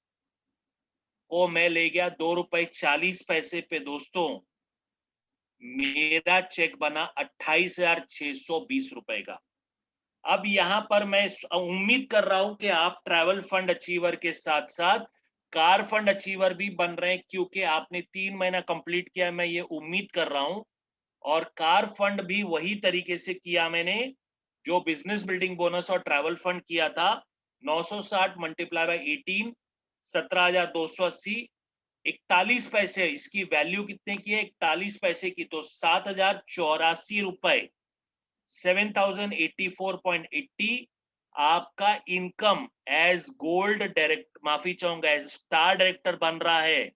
को मैं ले गया 2 रुपए 40 पैसे पे। दोस्तों, मेरा चेक बना 28,620 रुपए का। अब यहां पर मैं उम्मीद कर रहा हूं कि आप ट्रैवल फंड अचीवर के साथ साथ कार फंड अचीवर भी बन रहे हैं, क्योंकि आपने 3 महीना कंप्लीट किया, मैं ये उम्मीद कर रहा हूं। और कार फंड भी वही तरीके से किया मैंने जो बिजनेस बिल्डिंग बोनस और ट्रैवल फंड किया था। 960 मल्टीप्लाई बाय 18, 17,280, 41 पैसे। इसकी वैल्यू कितने की है? 41 पैसे की, तो 7,084 रुपए, 7,084.80 आपका इनकम एज गोल्ड डायरेक्ट, माफी चाहूंगा, एज स्टार डायरेक्टर बन रहा है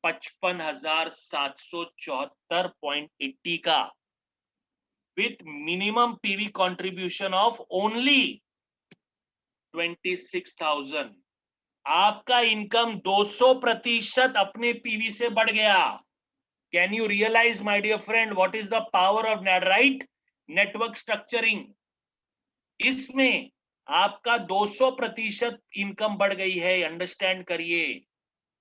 55,774.80 का, with minimum PV contribution of only 26,000। आपका इनकम 200% अपने पीवी से बढ़ गया। Can you realize my dear friend what is the power of Netright network structuring? इसमें आपका 200% इनकम बढ़ गई है। अंडरस्टैंड करिए,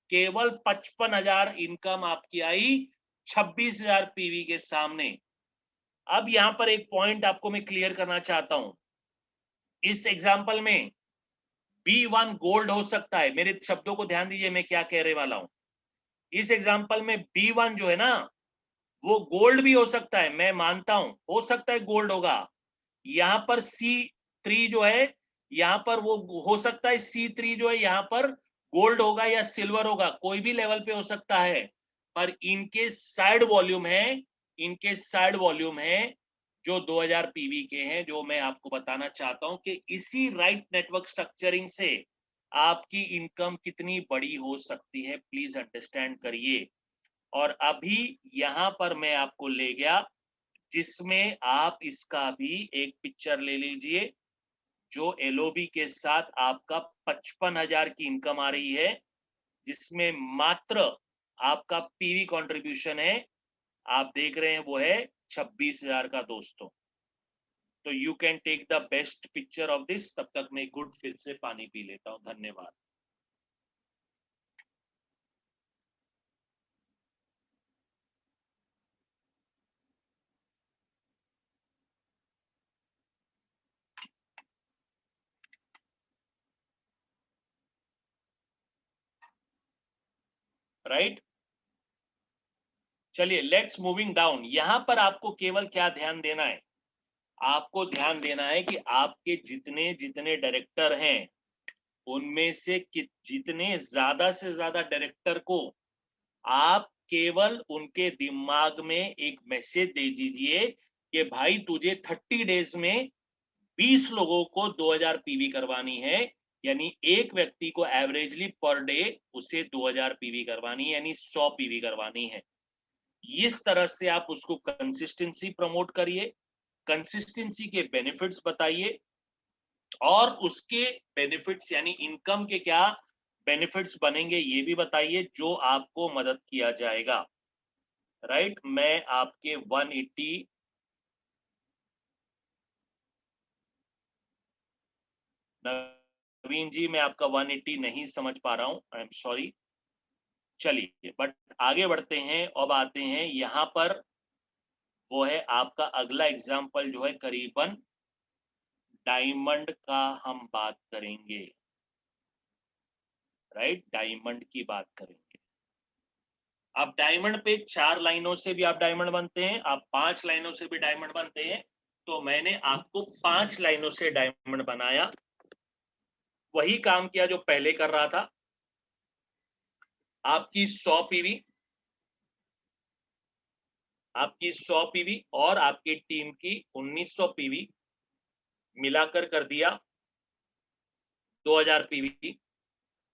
केवल 55,000 इनकम आपकी आई 26,000 पीवी के सामने। अब यहां पर एक पॉइंट आपको मैं क्लियर करना चाहता हूं। इस एग्जांपल में B1 गोल्ड हो सकता है। मेरे शब्दों को ध्यान दीजिए, मैं क्या कहने वाला हूं। इस एग्जांपल में B1 जो है ना, वो गोल्ड भी हो सकता है, मैं मानता हूं, हो सकता है गोल्ड होगा। यहां पर C3 जो है, यहां पर वो हो सकता है C3 जो है यहां पर गोल्ड होगा या सिल्वर होगा, कोई भी लेवल पे हो सकता है। पर इनके साइड वॉल्यूम है, इनके साइड वॉल्यूम है जो 2000 पीवी के हैं, जो मैं आपको बताना चाहता हूं कि इसी राइट नेटवर्क स्ट्रक्चरिंग से आपकी इनकम कितनी बड़ी हो सकती है, प्लीज अंडरस्टैंड करिए। और अभी यहां पर मैं आपको ले गया जिसमें आप इसका भी एक पिक्चर ले लीजिए, जो एलओबी के साथ आपका 55,000 की इनकम आ रही है, जिसमें मात्र आपका पीवी कंट्रीब्यूशन है, आप देख रहे हैं वो है 26,000 का दोस्तों। तो you can take the best picture of this. तब तक मैं गुड फिर से पानी पी लेता हूं। धन्यवाद। राइट, चलिए लेट्स मूविंग डाउन। यहां पर आपको केवल क्या ध्यान देना है, आपको ध्यान देना है कि आपके जितने जितने डायरेक्टर हैं उनमें से जितने ज्यादा से ज्यादा डायरेक्टर को आप केवल उनके दिमाग में एक मैसेज दे दीजिए कि भाई तुझे 30 डेज में 20 लोगों को 2000 पीवी करवानी है, यानी एक व्यक्ति को एवरेजली पर डे उसे 2000 पीवी करवानी है, यानी 100 पीवी करवानी है। इस तरह से आप उसको कंसिस्टेंसी प्रमोट करिए, कंसिस्टेंसी के बेनिफिट्स बताइए, और उसके बेनिफिट्स यानी इनकम के क्या बेनिफिट्स बनेंगे ये भी बताइए, जो आपको मदद किया जाएगा। राइट, मैं आपके 180 नवीन जी, मैं आपका 180 नहीं समझ पा रहा हूं, आई एम सॉरी। चलिए बट आगे बढ़ते हैं। अब आते हैं यहां पर, वो है आपका अगला एग्जाम्पल जो है करीबन डायमंड का हम बात करेंगे। राइट, डायमंड की बात करेंगे। आप डायमंड पे 4 लाइनों से भी आप डायमंड बनते हैं, आप 5 लाइनों से भी डायमंड बनते हैं। तो मैंने आपको 5 लाइनों से डायमंड बनाया, वही काम किया जो पहले कर रहा था। आपकी 100 पीवी, आपकी 100 पीवी और आपकी टीम की 1900 पीवी मिलाकर कर दिया 2000 पीवी,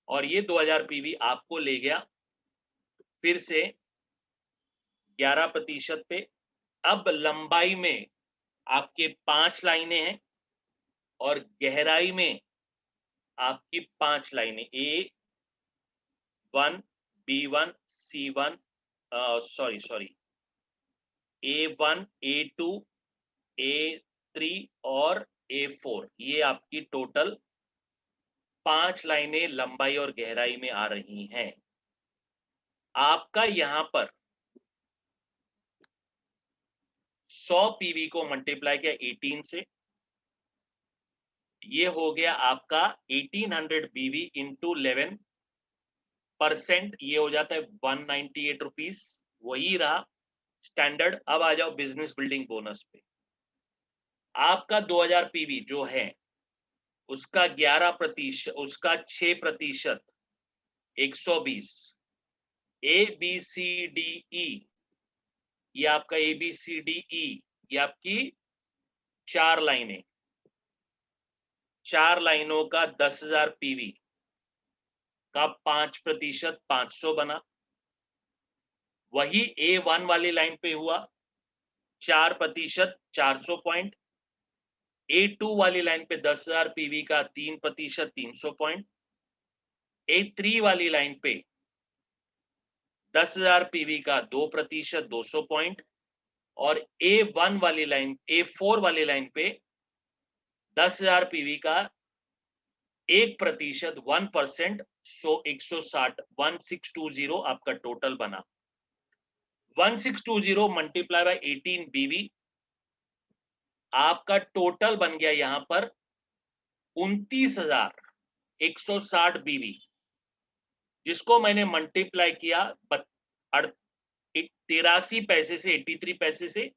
और ये 2000 पीवी आपको ले गया फिर से 11% पे। अब लंबाई में आपके 5 लाइनें हैं और गहराई में आपकी 5 लाइनें, A1 B1 C1 sorry A1 A2 A3 और A4, ये आपकी टोटल 5 लाइनें लंबाई और गहराई में आ रही हैं। आपका यहां पर 100 पीवी को मल्टीप्लाई किया 18 से, ये हो गया आपका 1800 पीवी इंटू 11%, ये हो जाता है 198 रुपीज, वही रहा स्टैंडर्ड। अब आ जाओ बिजनेस बिल्डिंग बोनस पे। आपका 2000 पीवी जो है उसका 11%, उसका 6% 120, ABCDE, ये आपका ABCDE, ये आपकी 4 लाइनें, 4 लाइनों का 10,000 पीवी का 5% 500 बना। वही A1 वाली लाइन पे हुआ 4% 400 पॉइंट, A2 वाली लाइन पे 10,000 पीवी का 3% 300 पॉइंट, A3 वाली लाइन पे 10,000 पीवी का 2% 200 पॉइंट, और A1 वाली लाइन, A4 वाली लाइन पे 10,000 पीवी का 1%, 1%, 160, 1620 आपका टोटल बना। 1620 मल्टीप्लाई बाय 18 बीवी, आपका टोटल बन गया यहां पर 29,160 बीवी, जिसको मैंने मल्टीप्लाई किया 83 पैसे से, 83 पैसे से।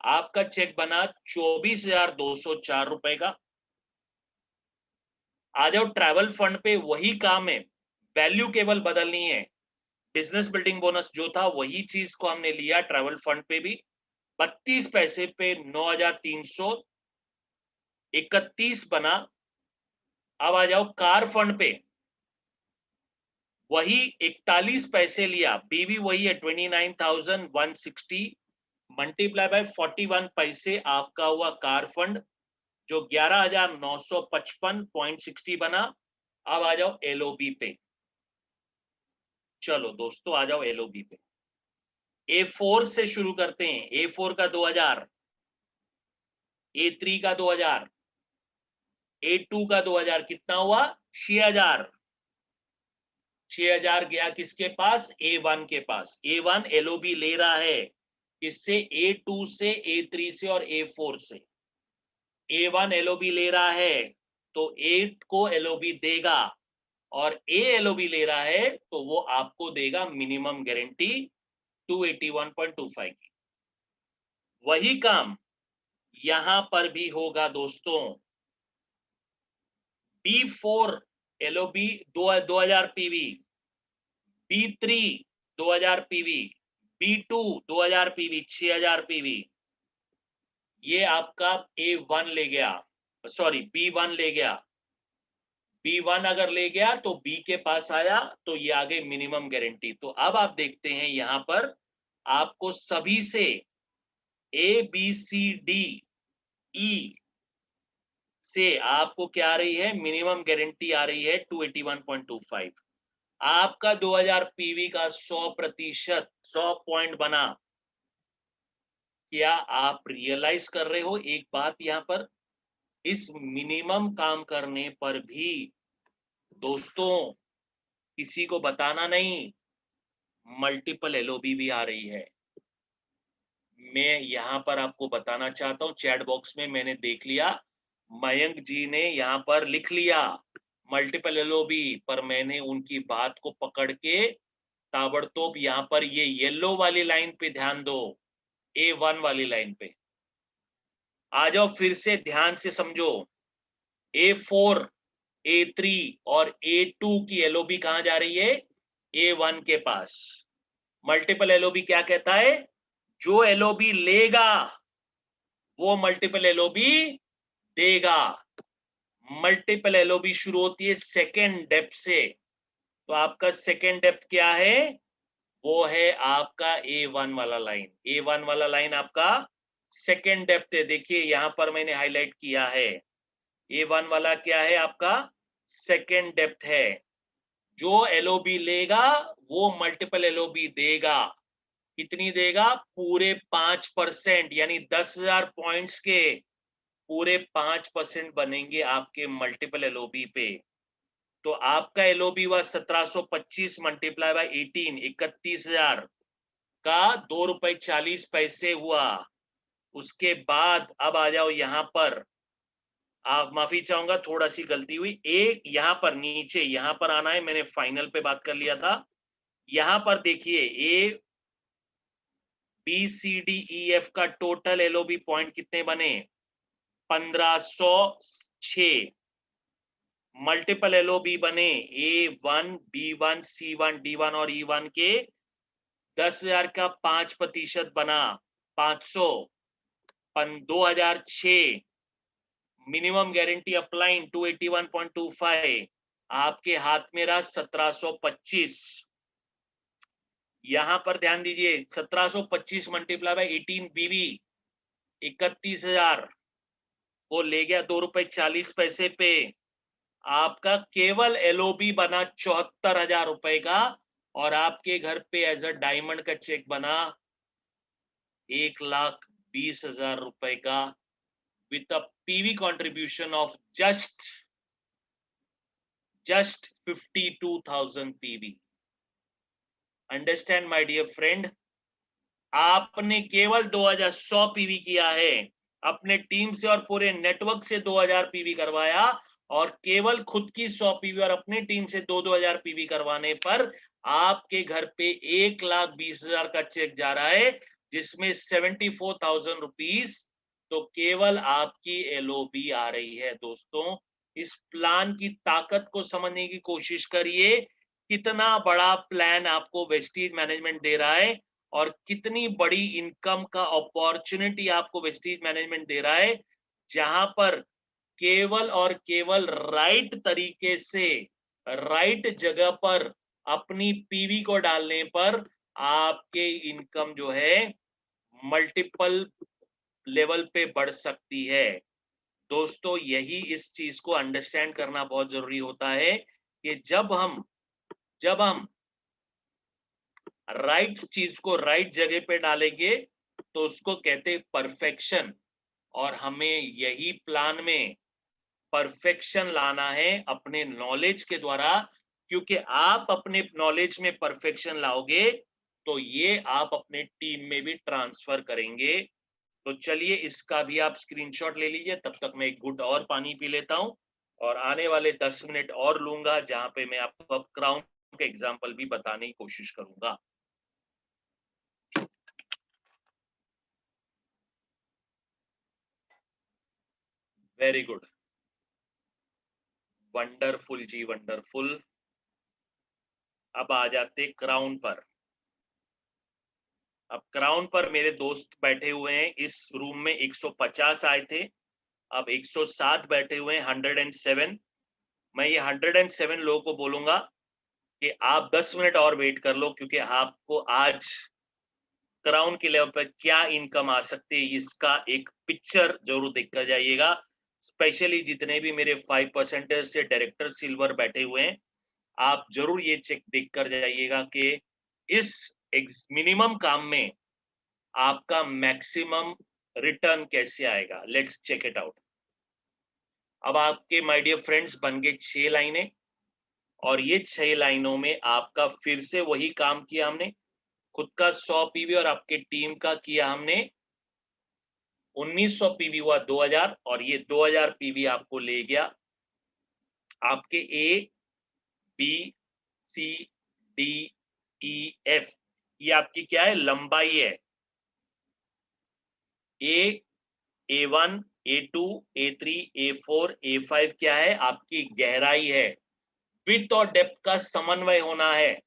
आपका चेक बना 24,204 रुपए का। आ जाओ ट्रैवल फंड पे, वही काम है, वैल्यू केवल बदलनी है। बिजनेस बिल्डिंग बोनस जो था वही चीज को हमने लिया ट्रैवल फंड पे भी, 32 पैसे पे 9,331 बना। अब आ जाओ कार फंड पे, वही 41 पैसे लिया, बीवी वही है 29,160 मल्टीप्लाई बाय 41 पैसे आपका हुआ कार फंड, जो 11,955.60 बना। अब आ जाओ एलओबी पे। चलो दोस्तों आ जाओ एलओबी पे। A4 से शुरू करते हैं। A4 का 2000, A3 का 2000, A2 का 2000, कितना हुआ 6000। 6000 गया किसके पास, A1 के पास। A1 एलओबी ले रहा है किससे, A2 से, A3 से और A4 से। A1 एलओबी ले रहा है तो A को एलओबी देगा, और A एलओबी ले रहा है तो वो आपको देगा मिनिमम गारंटी 281.25 की। वही काम यहां पर भी होगा दोस्तों। B4 LOB 2000 PV, B3 2000 PV, B2 2000 PV 6000 PV. ये आपका A1 ले गया, सॉरी B1 ले गया। B1 अगर ले गया तो B के पास आया तो ये आ गई मिनिमम गारंटी। तो अब आप देखते हैं यहां पर आपको सभी से ABCDE से आपको क्या आ रही है, मिनिमम गारंटी आ रही है 281.25। आपका 2000 पीवी का 100% 100 पॉइंट बना। क्या आप रियलाइज कर रहे हो एक बात, यहां पर इस मिनिमम काम करने पर भी दोस्तों किसी को बताना नहीं, मल्टीपल एलओबी भी आ रही है। मैं यहां पर आपको बताना चाहता हूं, चैट बॉक्स में मैंने देख लिया, मयंक जी ने यहां पर लिख लिया मल्टीपल एलओबी, पर मैंने उनकी बात को पकड़ के ताबड़तोब यहां पर ये येलो वाली लाइन पे ध्यान दो, A1 वाली लाइन पे आ जाओ, फिर से ध्यान से समझो। A4, A3 और A2 की एलओबी कहां जा रही है, A1 के पास। मल्टीपल एलओबी क्या कहता है, जो एलओबी लेगा वो मल्टीपल एलओबी देगा। मल्टीपल एलओबी शुरू होती है सेकेंड डेप्थ से, तो आपका सेकेंड डेप्थ क्या है, वो है आपका A1 वाला लाइन। A1 वाला लाइन आपका सेकेंड डेप्थ है। देखिए यहां पर मैंने हाईलाइट किया है, A1 वाला क्या है आपका सेकेंड डेप्थ है। जो एलओबी लेगा वो मल्टीपल एलओबी देगा। कितनी देगा, पूरे 5%, यानी 10,000 पॉइंट्स के पूरे 5% बनेंगे आपके मल्टीपल एलओबी पे। तो आपका एलओबी हुआ 1725 मल्टीप्लाई बाय 18, 31,000 का 2.40 रुपए हुआ। उसके बाद अब आ जाओ यहां पर, आप माफी चाहूंगा थोड़ा सी गलती हुई, एक यहां पर नीचे यहां पर आना है, मैंने फाइनल पे बात कर लिया था। यहां पर देखिए ABCDEF का टोटल एलओबी पॉइंट कितने बने, 1506। मल्टीपल एलओबी बने A1, B1, C1, D1 और E1 के 10,000 का 5% बना 500। 2006 मिनिमम गारंटी अप्लाइंग 281.25, आपके हाथ में रहा 1725। यहां पर ध्यान दीजिए 1725 मल्टीप्लाई बाय 18 बीवी 31,000 वो ले गया 2.40 रुपए पे। आपका केवल एलओबी बना 74,000 रुपए का, और आपके घर पे एज अ डायमंड का चेक बना 1,20,000 रुपए का, with a PV contribution of just 52,000 PV. Understand my dear friend, आपने केवल 2100 पीवी किया है, अपने टीम से और पूरे नेटवर्क से 2000 पीवी करवाया, और केवल खुद की 100 पीवी और अपनी टीम से 2-2000 पीवी करवाने पर आपके घर पे 1,20,000 का चेक जा रहा है, जिसमें 74,000 रुपीज तो केवल आपकी एलओबी आ रही है। दोस्तों इस प्लान की ताकत को समझने की कोशिश करिए, कितना बड़ा प्लान आपको वेस्टीज मैनेजमेंट दे रहा है, और कितनी बड़ी इनकम का अपॉर्चुनिटी आपको वेस्टेज मैनेजमेंट दे रहा है, जहां पर केवल और केवल राइट तरीके से राइट जगह पर अपनी पीवी को डालने पर आपके इनकम जो है मल्टीपल लेवल पे बढ़ सकती है। दोस्तों, यही इस चीज को अंडरस्टैंड करना बहुत जरूरी होता है कि जब हम राइट चीज को राइट जगह पे डालेंगे तो उसको कहते हैं परफेक्शन। और हमें यही प्लान में परफेक्शन लाना है अपने नॉलेज के द्वारा, क्योंकि आप अपने नॉलेज में परफेक्शन लाओगे तो ये आप अपने टीम में भी ट्रांसफर करेंगे। तो चलिए इसका भी आप स्क्रीनशॉट ले लीजिए, तब तक मैं एक घुट और पानी पी लेता हूं और आने वाले 10 मिनट और लूंगा, जहां पे मैं आपको अब क्राउन का एग्जांपल भी बताने की कोशिश करूंगा। वेरी गुड, वंडरफुल जी, वंडरफुल। अब आ जाते क्राउन पर। अब क्राउन पर मेरे दोस्त बैठे हुए हैं। इस रूम में 150 आए थे, अब 107 बैठे हुए हैं, 107। मैं ये 107 लोगों को बोलूंगा कि आप 10 मिनट और वेट कर लो, क्योंकि आपको आज क्राउन के लेवल पर क्या इनकम आ सकती है इसका एक पिक्चर जरूर देख कर जाइएगा। स्पेशली जितने भी मेरे 5% से डायरेक्टर सिल्वर बैठे हुए हैं, आप जरूर ये चेक देख कर जाइएगा कि इस मिनिमम काम में आपका मैक्सिमम रिटर्न कैसे आएगा। Let's check it out. अब आपके माय डियर फ्रेंड्स बन गए 6 लाइनें, और ये 6 लाइनों में आपका फिर से वही काम किया हमने। खुद का 100 पीवी और आपके टीम का किया हमने 1900 पीवी हुआ 2000, और ये 2000 पीवी आपको ले गया आपके A B C D E F. ये आपकी क्या है, लंबाई है। A1, A2, A3, A4, A5 क्या है, आपकी गहराई है। विड्थ और डेप्थ का समन्वय होना है,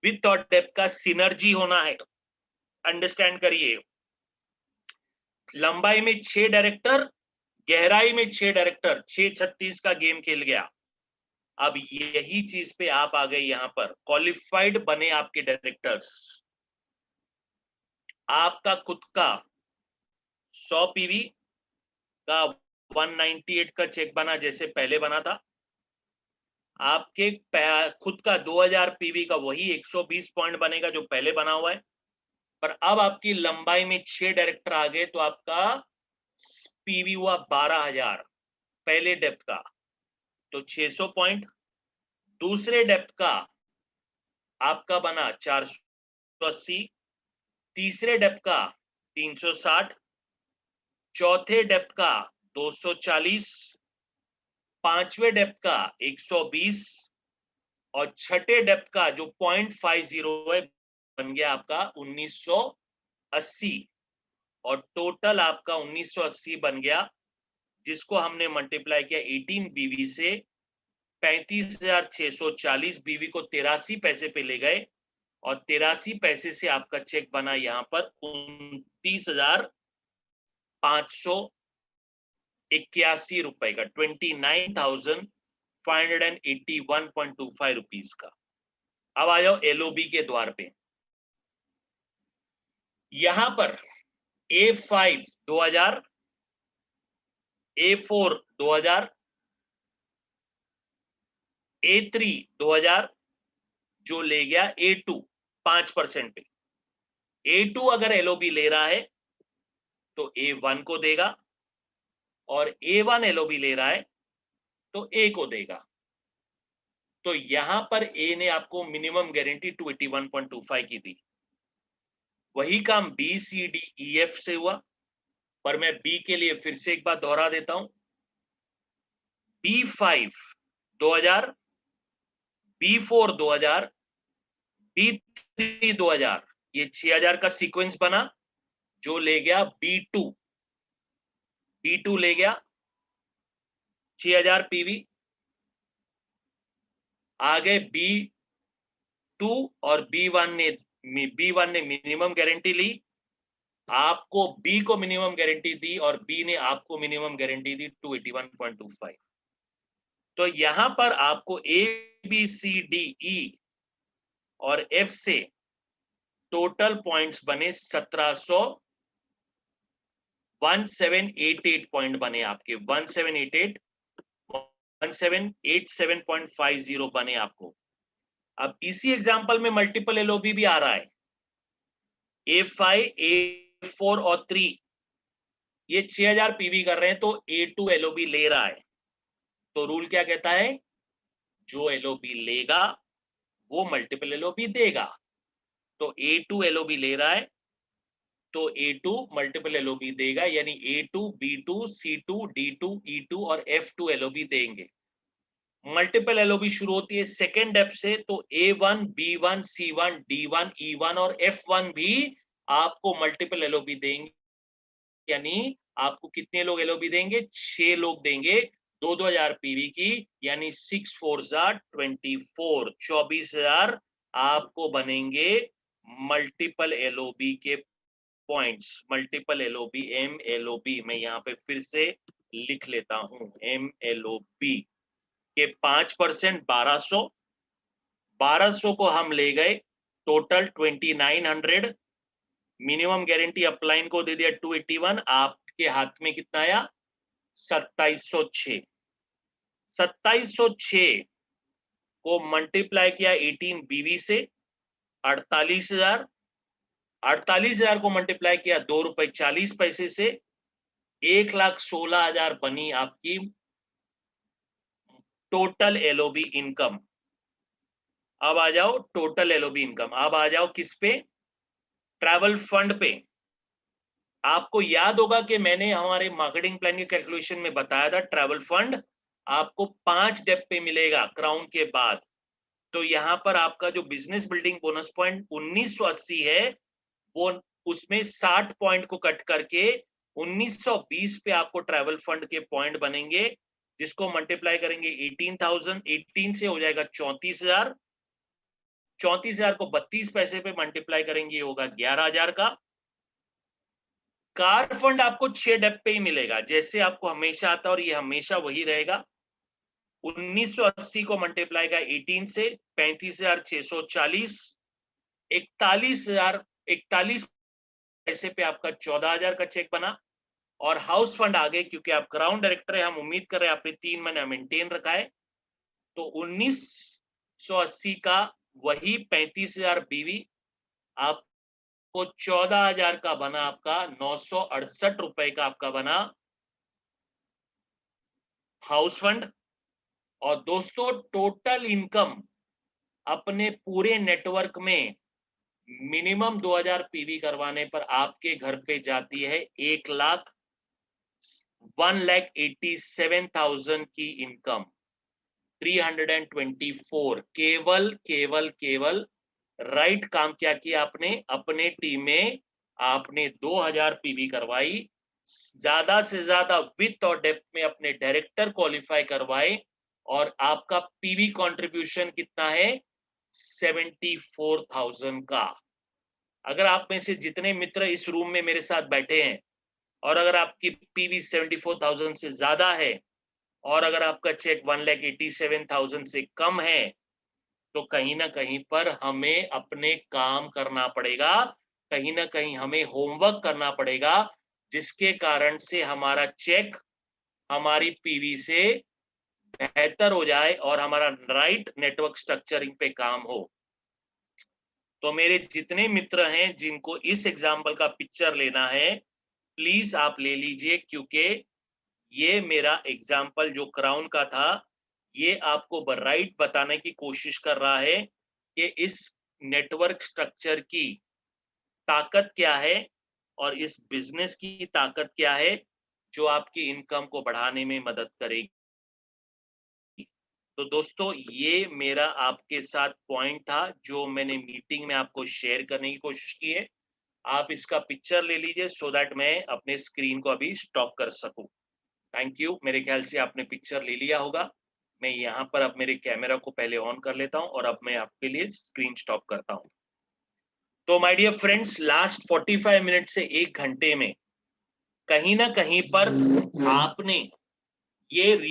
विड्थ और डेप्थ का सिनर्जी होना है। अंडरस्टैंड करिए, लंबाई में 6 डायरेक्टर, गहराई में 6 डायरेक्टर, 6-36 का गेम खेल गया। अब यही चीज पे आप आ गए, यहां पर क्वालिफाइड बने आपके डायरेक्टर्स। आपका खुद का 100 पीवी का 198 का चेक बना, जैसे पहले बना था। आपके खुद का 2000 पीवी का वही 120 पॉइंट बनेगा जो पहले बना हुआ है। पर अब आपकी लंबाई में 6 डायरेक्टर आ गए, तो आपका पीवी हुआ 12000 पहले डेप्थ का, तो 600 पॉइंट। दूसरे डेप्थ का आपका बना 480, तीसरे डेप्थ का 360, चौथे डेप्थ का 240, पांचवें डेप्थ का 120, और छठे डेप्थ का जो 0.50 है बन गया आपका 1980। और टोटल आपका 1980 बन गया, जिसको हमने मल्टीप्लाई किया 18 बीवी से। 35,640 बीवी को 83 पैसे पे ले गए, और 83 पैसे से आपका चेक बना यहां पर 29,581 रुपए का, 29,581.25 रुपीज का। अब आ जाओ एलओबी के द्वार पे। यहां पर A5 2000, A4 2000, A3 2000, जो ले गया A2 5% पे। A2 अगर एलओबी ले रहा है तो A1 को देगा, और A1 एलओबी ले रहा है तो A को देगा। तो यहां पर A ने आपको मिनिमम गारंटी 281.25 की थी। वही काम B, C, D, E, F से हुआ, पर मैं B के लिए फिर से एक बार दोहरा देता हूं। B5 2000, B4 2000, B3 2000, ये 6000 का सीक्वेंस बना, जो ले गया B2 ले गया 6000 पीवी। आ गए B2 और B1 ने B1 ने मिनिमम गारंटी ली, आपको B को मिनिमम गारंटी दी और B ने आपको मिनिमम गारंटी दी 281.25। तो यहां पर आपको A B C D E और F से टोटल पॉइंट्स बने 1788 पॉइंट बने आपके, 1787.50 बने आपको। अब इसी एग्जांपल में मल्टीपल एलओबी भी आ रहा है, A5, A4 और 3 ये 6000 पीवी कर रहे हैं, तो A2 एलओबी ले रहा है। तो रूल क्या कहता है, जो एलओबी लेगा वो मल्टीपल एलओबी देगा। तो A2 एलओबी ले रहा है तो A2 मल्टीपल एलओबी देगा, यानी A2, B2, C2, D2, E2 और F2 एलओबी देंगे। मल्टीपल एलओबी शुरू होती है सेकेंड डेप से, तो A1, B1, C1, D1, E1 और F1 भी आपको मल्टीपल एलओबी देंगे, यानी आपको कितने लोग एलओबी देंगे, 6 लोग देंगे 2-2000 पीवी की, यानी 6 4 24, 24,000 आपको बनेंगे मल्टीपल एलओबी के पॉइंट्स। मल्टीपल एलओबी, MLOB, मैं यहाँ पे फिर से लिख लेता हूं, MLOB के 5% 1200, 1200 को हम ले गए, टोटल 2900, मिनिमम गारंटी अपलाइन को दे दिया 281, आपके हाथ में कितना आया 2706। 2706 को मल्टीप्लाई किया 18 बीवी से 48,000, 48,000 को मल्टीप्लाई किया 2 रुपए 40 पैसे से 1,16,000 बनी आपकी टोटल एलओबी इनकम। अब आ जाओ टोटल एलओबी इनकम, अब आ जाओ किस पे, ट्रैवल फंड पे। आपको याद होगा कि मैंने हमारे मार्केटिंग प्लान के कैलकुलेशन में बताया था, ट्रैवल फंड आपको 5 डेप पे मिलेगा क्राउन के बाद। तो यहां पर आपका जो बिजनेस बिल्डिंग बोनस पॉइंट 1980 है, वो उसमें 60 पॉइंट को कट करके 1920 पे आपको ट्रैवल फंड के पॉइंट बनेंगे, जिसको मल्टीप्लाई करेंगे 18,000, 18 से हो जाएगा 34,000, 34,000 को 32 पैसे पे मल्टीप्लाई करेंगे, होगा 11,000 का। कार फंड आपको 6 डेप पे ही मिलेगा, जैसे आपको हमेशा आता है, और ये हमेशा वही रहेगा। 1980 को मल्टीप्लाई का 18 से 35,640, 41 पैसे पे आपका 14,000 का चेक बना। और हाउस फंड आ गए, क्योंकि आप क्राउन डायरेक्टर है, हम उम्मीद कर रहे हैं आपने 3 महीना मेंटेन रखा है, तो 1980 का वही 35,000 बीवी आपको 14,000 का बना, आपका 968 रुपए का आपका बना हाउस फंड। और दोस्तों टोटल इनकम अपने पूरे नेटवर्क में मिनिमम 2000 पीवी करवाने पर आपके घर पे जाती है 1,87,000 की इनकम, 324। केवल राइट काम क्या किया आपने, अपने टीम में आपने 2000 पीवी करवाई, ज्यादा से ज्यादा विथ और डेप्थ में अपने डायरेक्टर क्वालिफाई करवाए, और आपका पीवी कंट्रीब्यूशन कितना है 74,000 का। अगर आप में से जितने मित्र इस रूम में मेरे साथ बैठे हैं, और अगर आपकी पीवी 74,000 से ज्यादा है, और अगर आपका चेक 1,87,000 से कम है, तो कहीं ना कहीं पर हमें अपने काम करना पड़ेगा, कहीं ना कहीं हमें होमवर्क करना पड़ेगा, जिसके कारण से हमारा चेक हमारी पीवी से बेहतर हो जाए और हमारा राइट नेटवर्क स्ट्रक्चरिंग पे काम हो। तो मेरे जितने मित्र हैं जिनको इस एग्जाम्पल का पिक्चर लेना है, प्लीज आप ले लीजिए, क्योंकि ये मेरा एग्जाम्पल जो क्राउन का था, ये आपको राइट बताने की कोशिश कर रहा है कि इस नेटवर्क स्ट्रक्चर की ताकत क्या है और इस बिजनेस की ताकत क्या है, जो आपकी इनकम को बढ़ाने में मदद करेगी। तो दोस्तों ये मेरा आपके साथ पॉइंट था, जो मैंने मीटिंग में आपको शेयर करने की कोशिश की है। आप इसका पिक्चर ले लीजिए, सो दैट मैं अपने स्क्रीन को अभी स्टॉप कर सकूं। थैंक यू, मेरे ख्याल से आपने पिक्चर ले लिया होगा। मैं यहाँ पर अब मेरे कैमरा को पहले ऑन कर लेता हूँ, और अब मैं आपके लिए स्क्रीन स्टॉप करता हूँ। तो my dear friends, last 45 minute से 1 घंटे में कहीं ना कहीं पर आपने ये